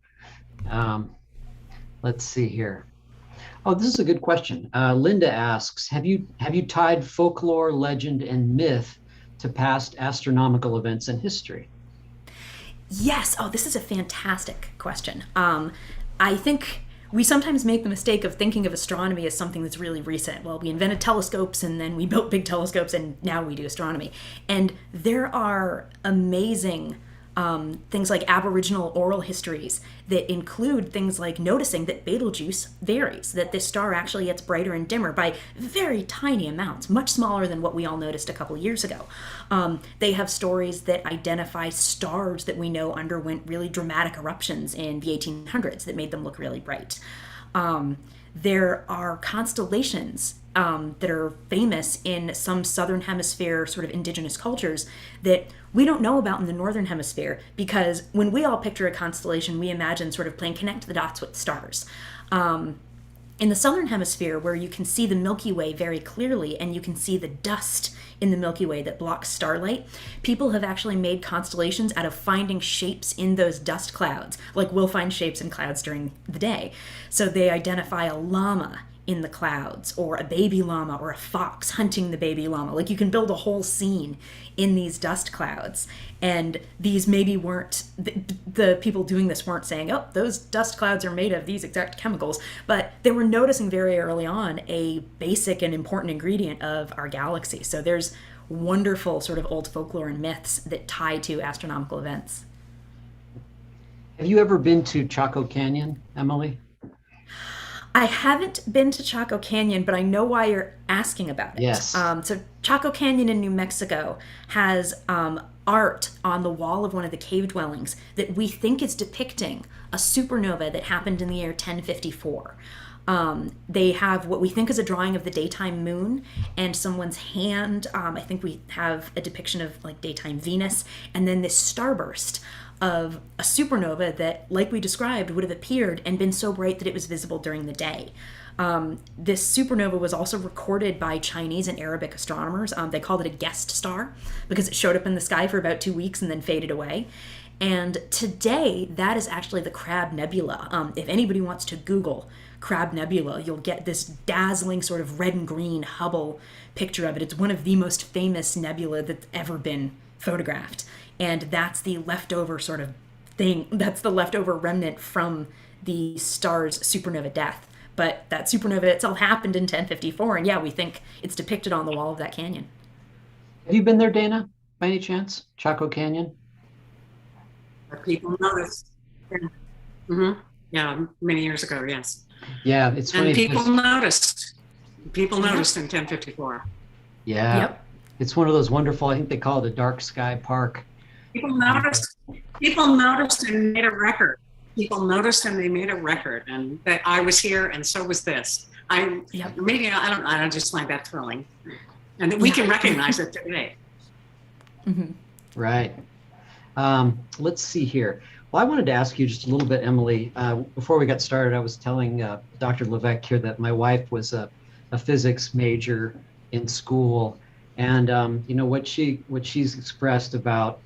Let's see here. Oh, this is a good question. Linda asks, have you tied folklore, legend, and myth to past astronomical events in history? Yes. Oh, this is a fantastic question. I think we sometimes make the mistake of thinking of astronomy as something that's really recent. Well, we invented telescopes, and then we built big telescopes, and now we do astronomy. And there are amazing things like Aboriginal oral histories that include things like noticing that Betelgeuse varies, that this star actually gets brighter and dimmer by very tiny amounts, much smaller than what we all noticed a couple years ago. They have stories that identify stars that we know underwent really dramatic eruptions in the 1800s that made them look really bright. There are constellations that are famous in some southern hemisphere sort of indigenous cultures that we don't know about in the northern hemisphere, because when we all picture a constellation, we imagine sort of playing connect the dots with stars. In the southern hemisphere, where you can see the Milky Way very clearly and you can see the dust in the Milky Way that blocks starlight, people have actually made constellations out of finding shapes in those dust clouds, like we'll find shapes in clouds during the day. So they identify a llama in the clouds, or a baby llama, or a fox hunting the baby llama. Like, you can build a whole scene in these dust clouds. And these maybe weren't, the people doing this weren't saying, oh, those dust clouds are made of these exact chemicals, but they were noticing very early on a basic and important ingredient of our galaxy. So there's wonderful sort of old folklore and myths that tie to astronomical events. Have you ever been to Chaco Canyon, Emily? I haven't been to Chaco Canyon, but I know why you're asking about it. Yes. So Chaco Canyon in New Mexico has art on the wall of one of the cave dwellings that we think is depicting a supernova that happened in the year 1054. They have what we think is a drawing of the daytime moon and someone's hand. I think we have a depiction of like daytime Venus, and then this starburst of a supernova that, like we described, would have appeared and been so bright that it was visible during the day. This supernova was also recorded by Chinese and Arabic astronomers. They called it a guest star because it showed up in the sky for about 2 weeks and then faded away. And today, that is actually the Crab Nebula. If anybody wants to Google Crab Nebula, you'll get this dazzling sort of red and green Hubble picture of it. It's one of the most famous nebula that's ever been photographed. And that's the leftover sort of thing, that's the leftover remnant from the star's supernova death. But that supernova itself happened in 1054, and yeah, we think it's depicted on the wall of that canyon. Have you been there, Dana, by any chance? Chaco Canyon? People noticed. Yeah. Mm-hmm. Yeah, many years ago, yes. Yeah, it's funny. And people noticed. People noticed in 1054. Yeah. Yep. It's one of those wonderful, I think they call it a dark sky park. People noticed. People noticed and made a record. People noticed and they made a record, and that I was here, and so was this. Maybe I don't just find that thrilling, and that we can recognize it today. Mm-hmm. Right. Let's see here. Well, I wanted to ask you just a little bit, Emily. Before we got started, I was telling Dr. Levesque here that my wife was a physics major in school, and what she's expressed about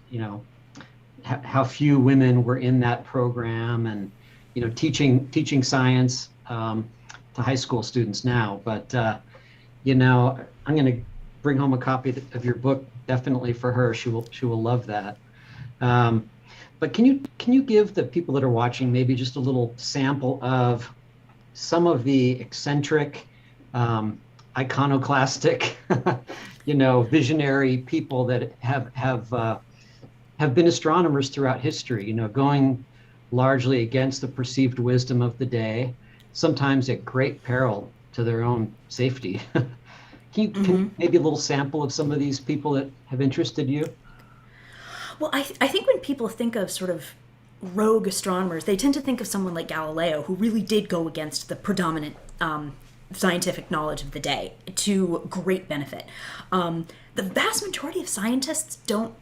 how few women were in that program, and teaching science to high school students now. But I'm going to bring home a copy of your book definitely for her. She will love that. But can you give the people that are watching maybe just a little sample of some of the eccentric, iconoclastic, visionary people that have been astronomers throughout history, going largely against the perceived wisdom of the day, sometimes at great peril to their own safety. Can maybe a little sample of some of these people that have interested you? Well, I think when people think of sort of rogue astronomers, they tend to think of someone like Galileo, who really did go against the predominant scientific knowledge of the day to great benefit. The vast majority of scientists don't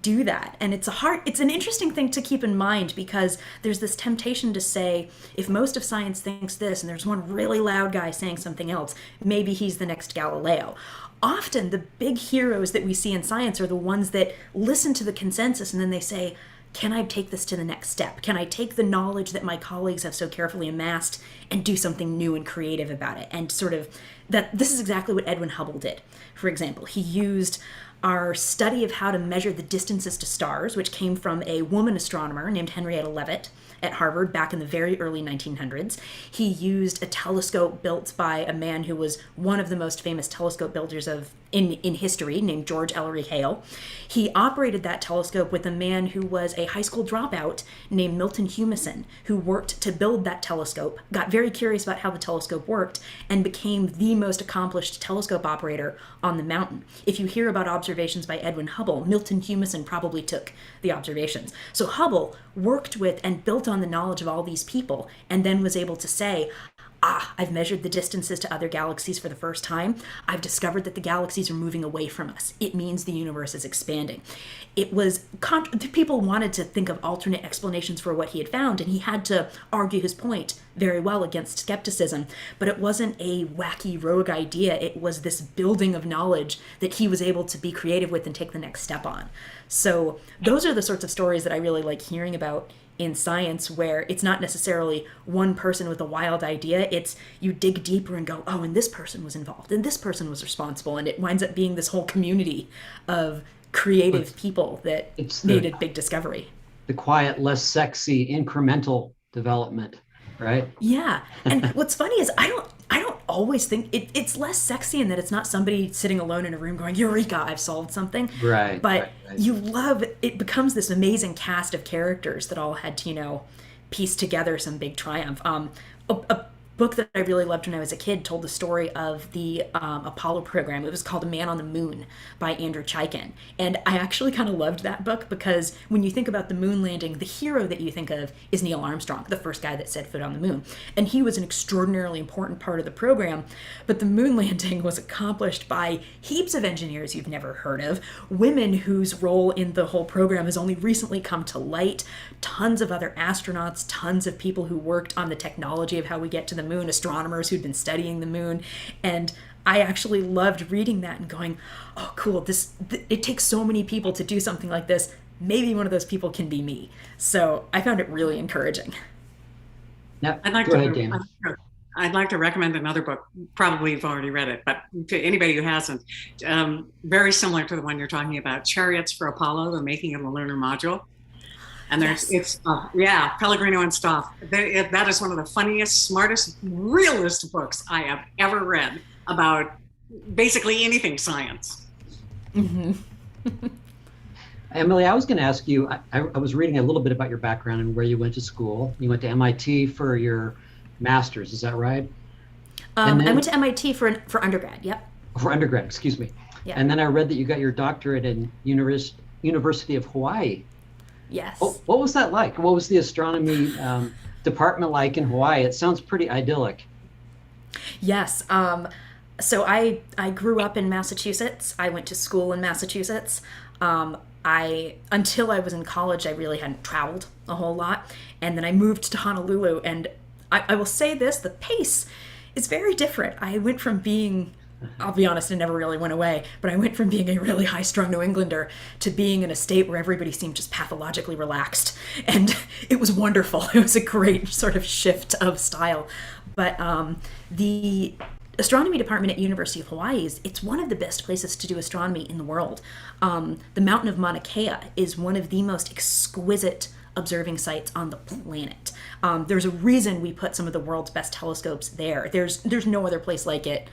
do that, and it's an interesting thing to keep in mind, because there's this temptation to say, if most of science thinks this and there's one really loud guy saying something else, maybe he's the next Galileo. Often the big heroes that we see in science are the ones that listen to the consensus and then they say, can I take this to the next step? Can I take the knowledge that my colleagues have so carefully amassed and do something new and creative about it? And sort of this is exactly what Edwin Hubble did. For example, he used our study of how to measure the distances to stars, which came from a woman astronomer named Henrietta Leavitt at Harvard back in the very early 1900s. He used a telescope built by a man who was one of the most famous telescope builders in history, named George Ellery Hale. He operated that telescope with a man who was a high school dropout named Milton Humason, who worked to build that telescope, got very curious about how the telescope worked, and became the most accomplished telescope operator on the mountain. If you hear about observations by Edwin Hubble, Milton Humason probably took the observations. So Hubble worked with and built on the knowledge of all these people, and then was able to say, I've measured the distances to other galaxies for the first time. I've discovered that the galaxies are moving away from us. It means the universe is expanding. It was, people wanted to think of alternate explanations for what he had found, and he had to argue his point very well against skepticism. But it wasn't a wacky rogue idea. It was this building of knowledge that he was able to be creative with and take the next step on. So those are the sorts of stories that I really like hearing about in science, where it's not necessarily one person with a wild idea. It's you dig deeper and go, oh, and this person was involved and this person was responsible, and it winds up being this whole community of creative people that made a big discovery. The quiet, less sexy, incremental development, right? Yeah. And what's funny is I don't always think it's less sexy in that it's not somebody sitting alone in a room going, Eureka, I've solved something. Right. But you love it, becomes this amazing cast of characters that all had to, piece together some big triumph. A book that I really loved when I was a kid told the story of the Apollo program. It was called A Man on the Moon by Andrew Chaikin. And I actually kind of loved that book because when you think about the moon landing, the hero that you think of is Neil Armstrong, the first guy that set foot on the moon. And he was an extraordinarily important part of the program. But the moon landing was accomplished by heaps of engineers you've never heard of, women whose role in the whole program has only recently come to light, tons of other astronauts, tons of people who worked on the technology of how we get to the moon, astronomers who'd been studying the moon. And I actually loved reading that and going, oh, cool, it takes so many people to do something like this. Maybe one of those people can be me. So I found it really encouraging. Now, I'd like go ahead, Dana. I'd like to recommend another book. Probably you've already read it, but to anybody who hasn't, very similar to the one you're talking about, Chariots for Apollo, the making of the lunar module. And it's Pellegrino and Stoff. That is one of the funniest, smartest, realist books I have ever read about basically anything science. Mm-hmm. Emily, I was going to ask you, I was reading a little bit about your background and where you went to school. You went to MIT for your master's, is that right? I went to MIT for undergrad, yep. For undergrad, excuse me. Yeah. And then I read that you got your doctorate in University of Hawaii. Yes. What was that like? What was the astronomy department like in Hawaii? It sounds pretty idyllic. Yes. So I grew up in Massachusetts. I went to school in Massachusetts. Until I was in college, I really hadn't traveled a whole lot. And then I moved to Honolulu. And I will say this, the pace is very different. I went from being, I'll be honest, it never really went away, but I went from being a really high-strung New Englander to being in a state where everybody seemed just pathologically relaxed. And it was wonderful. It was a great sort of shift of style. But the astronomy department at University of Hawaii it's one of the best places to do astronomy in the world. The mountain of Mauna Kea is one of the most exquisite observing sites on the planet. There's a reason we put some of the world's best telescopes there. There's no other place like it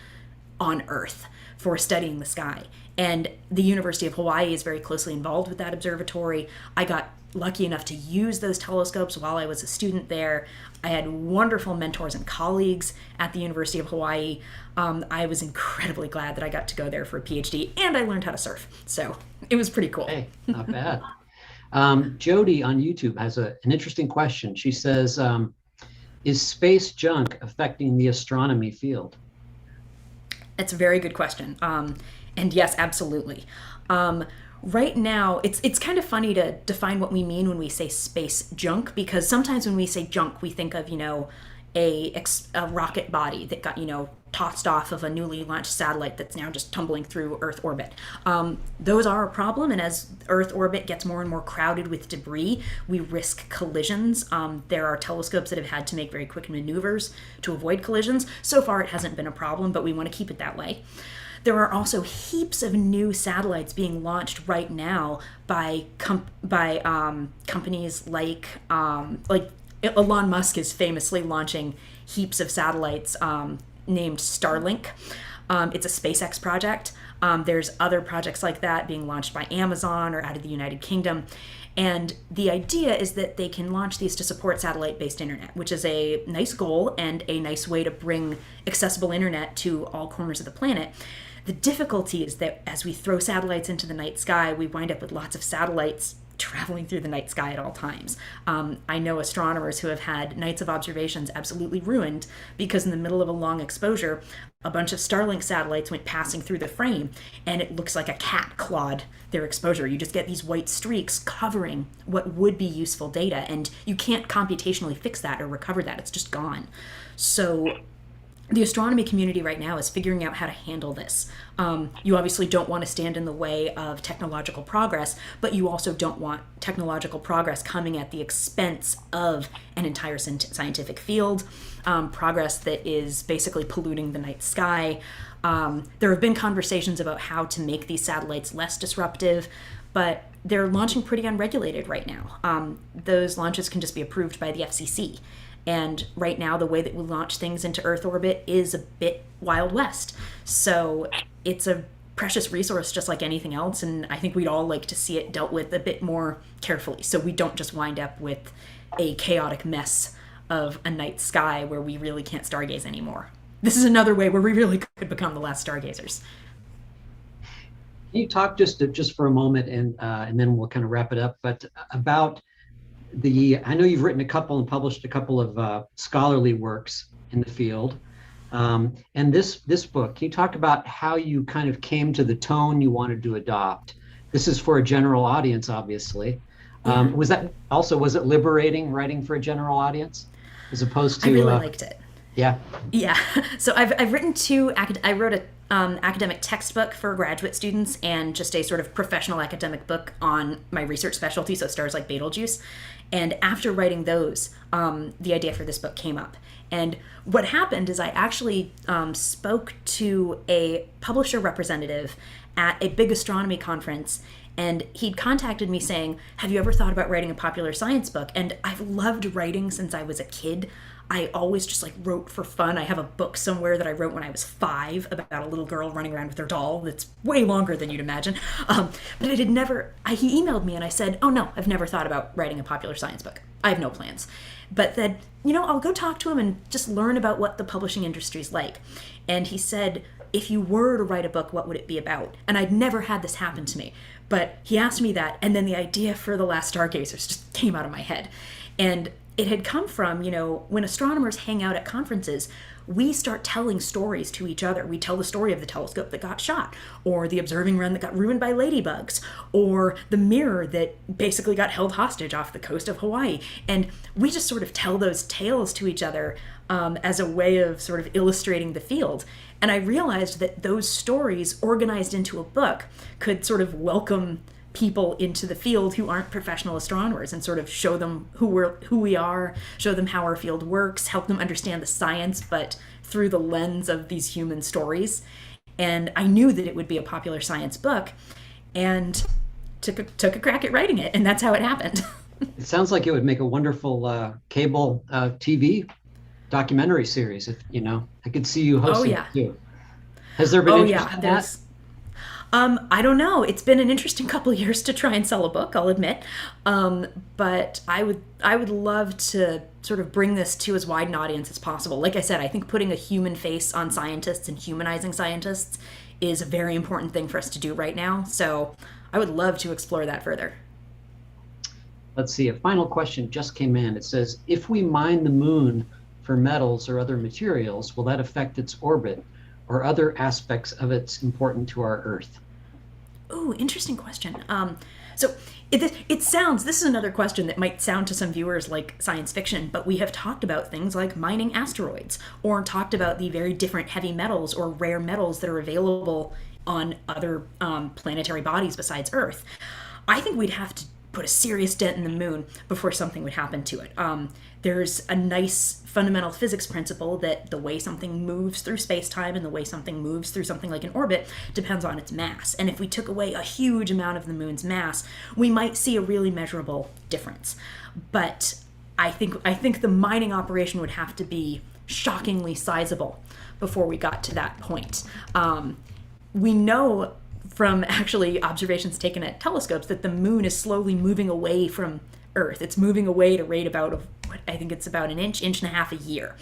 on Earth for studying the sky. And the University of Hawaii is very closely involved with that observatory. I got lucky enough to use those telescopes while I was a student there. I had wonderful mentors and colleagues at the University of Hawaii. I was incredibly glad that I got to go there for a PhD, and I learned how to surf. So it was pretty cool. Hey, not bad. Jody on YouTube has an interesting question. She says, is space junk affecting the astronomy field? That's a very good question. And yes, absolutely. Right now, it's kind of funny to define what we mean when we say space junk, because sometimes when we say junk, we think of, a rocket body that got, tossed off of a newly launched satellite that's now just tumbling through Earth orbit. Those are a problem, and as Earth orbit gets more and more crowded with debris, we risk collisions. There are telescopes that have had to make very quick maneuvers to avoid collisions. So far, it hasn't been a problem, but we want to keep it that way. There are also heaps of new satellites being launched right now by companies like Elon Musk is famously launching heaps of satellites named Starlink. It's a SpaceX project. There's other projects like that being launched by Amazon or out of the United Kingdom. And the idea is that they can launch these to support satellite-based internet, which is a nice goal and a nice way to bring accessible internet to all corners of the planet. The difficulty is that as we throw satellites into the night sky, we wind up with lots of satellites traveling through the night sky at all times. I know astronomers who have had nights of observations absolutely ruined because in the middle of a long exposure, a bunch of Starlink satellites went passing through the frame, and it looks like a cat clawed their exposure. You just get these white streaks covering what would be useful data, and you can't computationally fix that or recover that. It's just gone. So the astronomy community right now is figuring out how to handle this. You obviously don't want to stand in the way of technological progress, but you also don't want technological progress coming at the expense of an entire scientific field, progress that is basically polluting the night sky. There have been conversations about how to make these satellites less disruptive, but they're launching pretty unregulated right now. Those launches can just be approved by the FCC. And right now, the way that we launch things into Earth orbit is a bit Wild West. So it's a precious resource just like anything else. And I think we'd all like to see it dealt with a bit more carefully, so we don't just wind up with a chaotic mess of a night sky where we really can't stargaze anymore. This is another way where we really could become the last stargazers. Can you talk just for a moment, and then we'll kind of wrap it up, but about I know you've written a couple and published a couple of scholarly works in the field. And this book, can you talk about how you kind of came to the tone you wanted to adopt? This is for a general audience, obviously. Was it liberating writing for a general audience as opposed to? I really liked it. Yeah. Yeah. So I've written I wrote a academic textbook for graduate students and just a sort of professional academic book on my research specialty, so stars like Betelgeuse. And after writing those, the idea for this book came up. And what happened is I actually spoke to a publisher representative at a big astronomy conference, and he'd contacted me saying, have you ever thought about writing a popular science book? And I've loved writing since I was a kid. I always just wrote for fun. I have a book somewhere that I wrote when I was 5 about a little girl running around with her doll that's way longer than you'd imagine. But it had never, he emailed me and I said, oh no, I've never thought about writing a popular science book. I have no plans. But then, I'll go talk to him and just learn about what the publishing industry's like. And he said, if you were to write a book, what would it be about? And I'd never had this happen to me. But he asked me that, and then the idea for The Last Stargazers just came out of my head. And it had come from, when astronomers hang out at conferences, we start telling stories to each other. We tell the story of the telescope that got shot, or the observing run that got ruined by ladybugs, or the mirror that basically got held hostage off the coast of Hawaii. And we just sort of tell those tales to each other as a way of sort of illustrating the field. And I realized that those stories organized into a book could sort of welcome people into the field who aren't professional astronomers and sort of show them who we are, show them how our field works, help them understand the science, but through the lens of these human stories. And I knew that it would be a popular science book, and took a crack at writing it, and that's how it happened. It sounds like it would make a wonderful cable TV documentary series. If I could see you hosting it too. Has there been interest in that? I don't know. It's been an interesting couple of years to try and sell a book, I'll admit. But I would love to sort of bring this to as wide an audience as possible. Like I said, I think putting a human face on scientists and humanizing scientists is a very important thing for us to do right now. So I would love to explore that further. Let's see, a final question just came in. It says, if we mine the moon for metals or other materials, will that affect its orbit or other aspects of it's important to our Earth? Ooh, interesting question. So this is another question that might sound to some viewers like science fiction, but we have talked about things like mining asteroids, or talked about the very different heavy metals or rare metals that are available on other planetary bodies besides Earth. I think we'd have to put a serious dent in the moon before something would happen to it. There's a nice fundamental physics principle that the way something moves through space-time and the way something moves through something like an orbit depends on its mass. And if we took away a huge amount of the moon's mass, we might see a really measurable difference. But I think the mining operation would have to be shockingly sizable before we got to that point. We know from actually observations taken at telescopes that the moon is slowly moving away from Earth. It's moving away at a rate about I think it's about an inch and a half a year.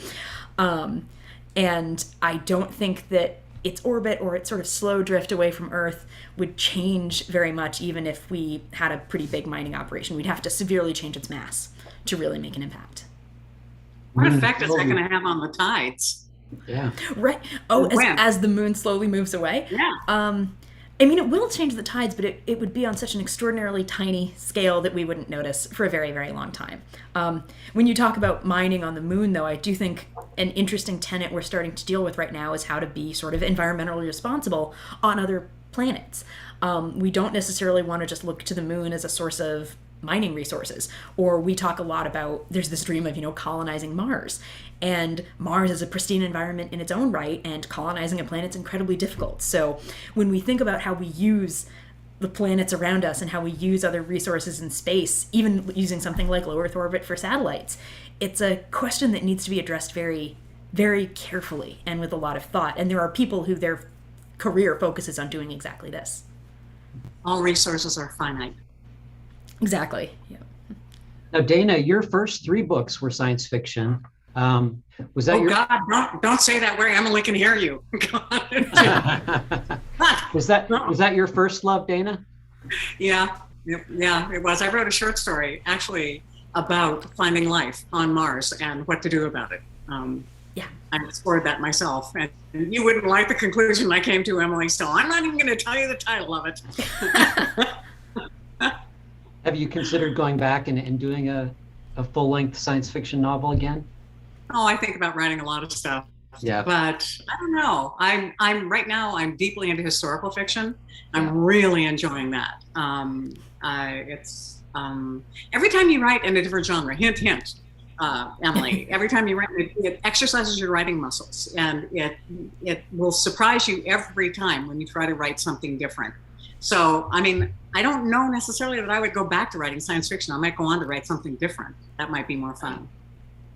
And I don't think that its orbit or its sort of slow drift away from Earth would change very much, even if we had a pretty big mining operation. We'd have to severely change its mass to really make an impact. What effect is that going to have on the tides? Yeah. Right. Oh, as the moon slowly moves away? Yeah. I mean, it will change the tides, but it would be on such an extraordinarily tiny scale that we wouldn't notice for a very, very long time. When you talk about mining on the moon, though, I do think an interesting tenet we're starting to deal with right now is how to be sort of environmentally responsible on other planets. We don't necessarily want to just look to the moon as a source of mining resources, or we talk a lot about, there's this dream of, colonizing Mars, and Mars is a pristine environment in its own right, and colonizing a planet's incredibly difficult. So when we think about how we use the planets around us and how we use other resources in space, even using something like low Earth orbit for satellites, it's a question that needs to be addressed very, very carefully and with a lot of thought. And there are people who their career focuses on doing exactly this. All resources are finite. Exactly. Yeah. Now, Dana, your first 3 books were science fiction. Was that God, don't say that where Emily can hear you. was that your first love, Dana? Yeah, it was. I wrote a short story actually about finding life on Mars and what to do about it. I explored that myself, and you wouldn't like the conclusion I came to, Emily, so I'm not even going to tell you the title of it. Have you considered going back and doing a full-length science fiction novel again? Oh, I think about writing a lot of stuff. Yeah. But I don't know. I'm right now, I'm deeply into historical fiction. I'm really enjoying that. It's every time you write in a different genre, hint, Emily, every time you write, it exercises your writing muscles, and it will surprise you every time when you try to write something different. So, I mean, I don't know necessarily that I would go back to writing science fiction. I might go on to write something different. That might be more fun.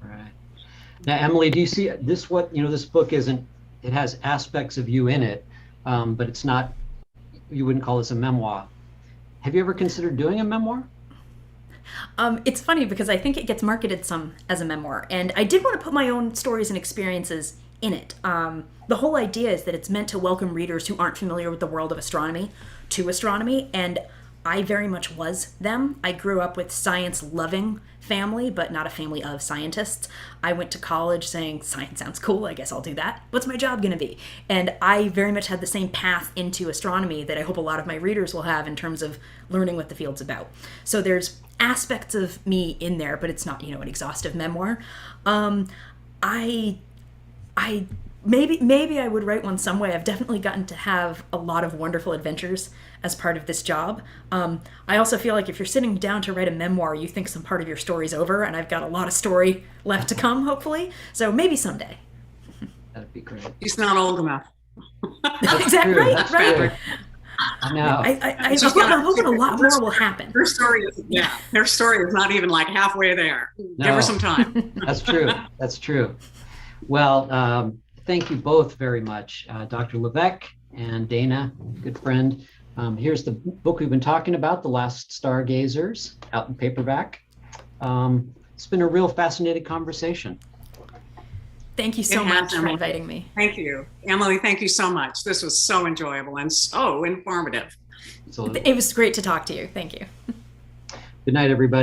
Right. Now, Emily, do you see this? This book isn't. It has aspects of you in it, but it's not. You wouldn't call this a memoir. Have you ever considered doing a memoir? It's funny because I think it gets marketed some as a memoir, and I did want to put my own stories and experiences in it. The whole idea is that it's meant to welcome readers who aren't familiar with the world of astronomy to astronomy, and I very much was them. I grew up with science-loving family, but not a family of scientists. I went to college saying, science sounds cool, I guess I'll do that. What's my job gonna be? And I very much had the same path into astronomy that I hope a lot of my readers will have in terms of learning what the field's about. So there's aspects of me in there, but it's not, an exhaustive memoir. Maybe I would write one some way. I've definitely gotten to have a lot of wonderful adventures as part of this job. I also feel like if you're sitting down to write a memoir, you think some part of your story's over, and I've got a lot of story left to come, hopefully. So maybe someday. That'd be great. He's not old enough. Exactly. Right. I know. I'm hoping a lot more will happen. Her story is not even like halfway there. No. Give her some time. That's true. That's true. Well, thank you both very much, Dr. Levesque and Dana, good friend. Here's the book we've been talking about, The Last Stargazers, out in paperback. It's been a real fascinating conversation. Thank you so much for inviting me. Thank you. Emily, thank you so much. This was so enjoyable and so informative. It was great to talk to you. Thank you. Good night, everybody.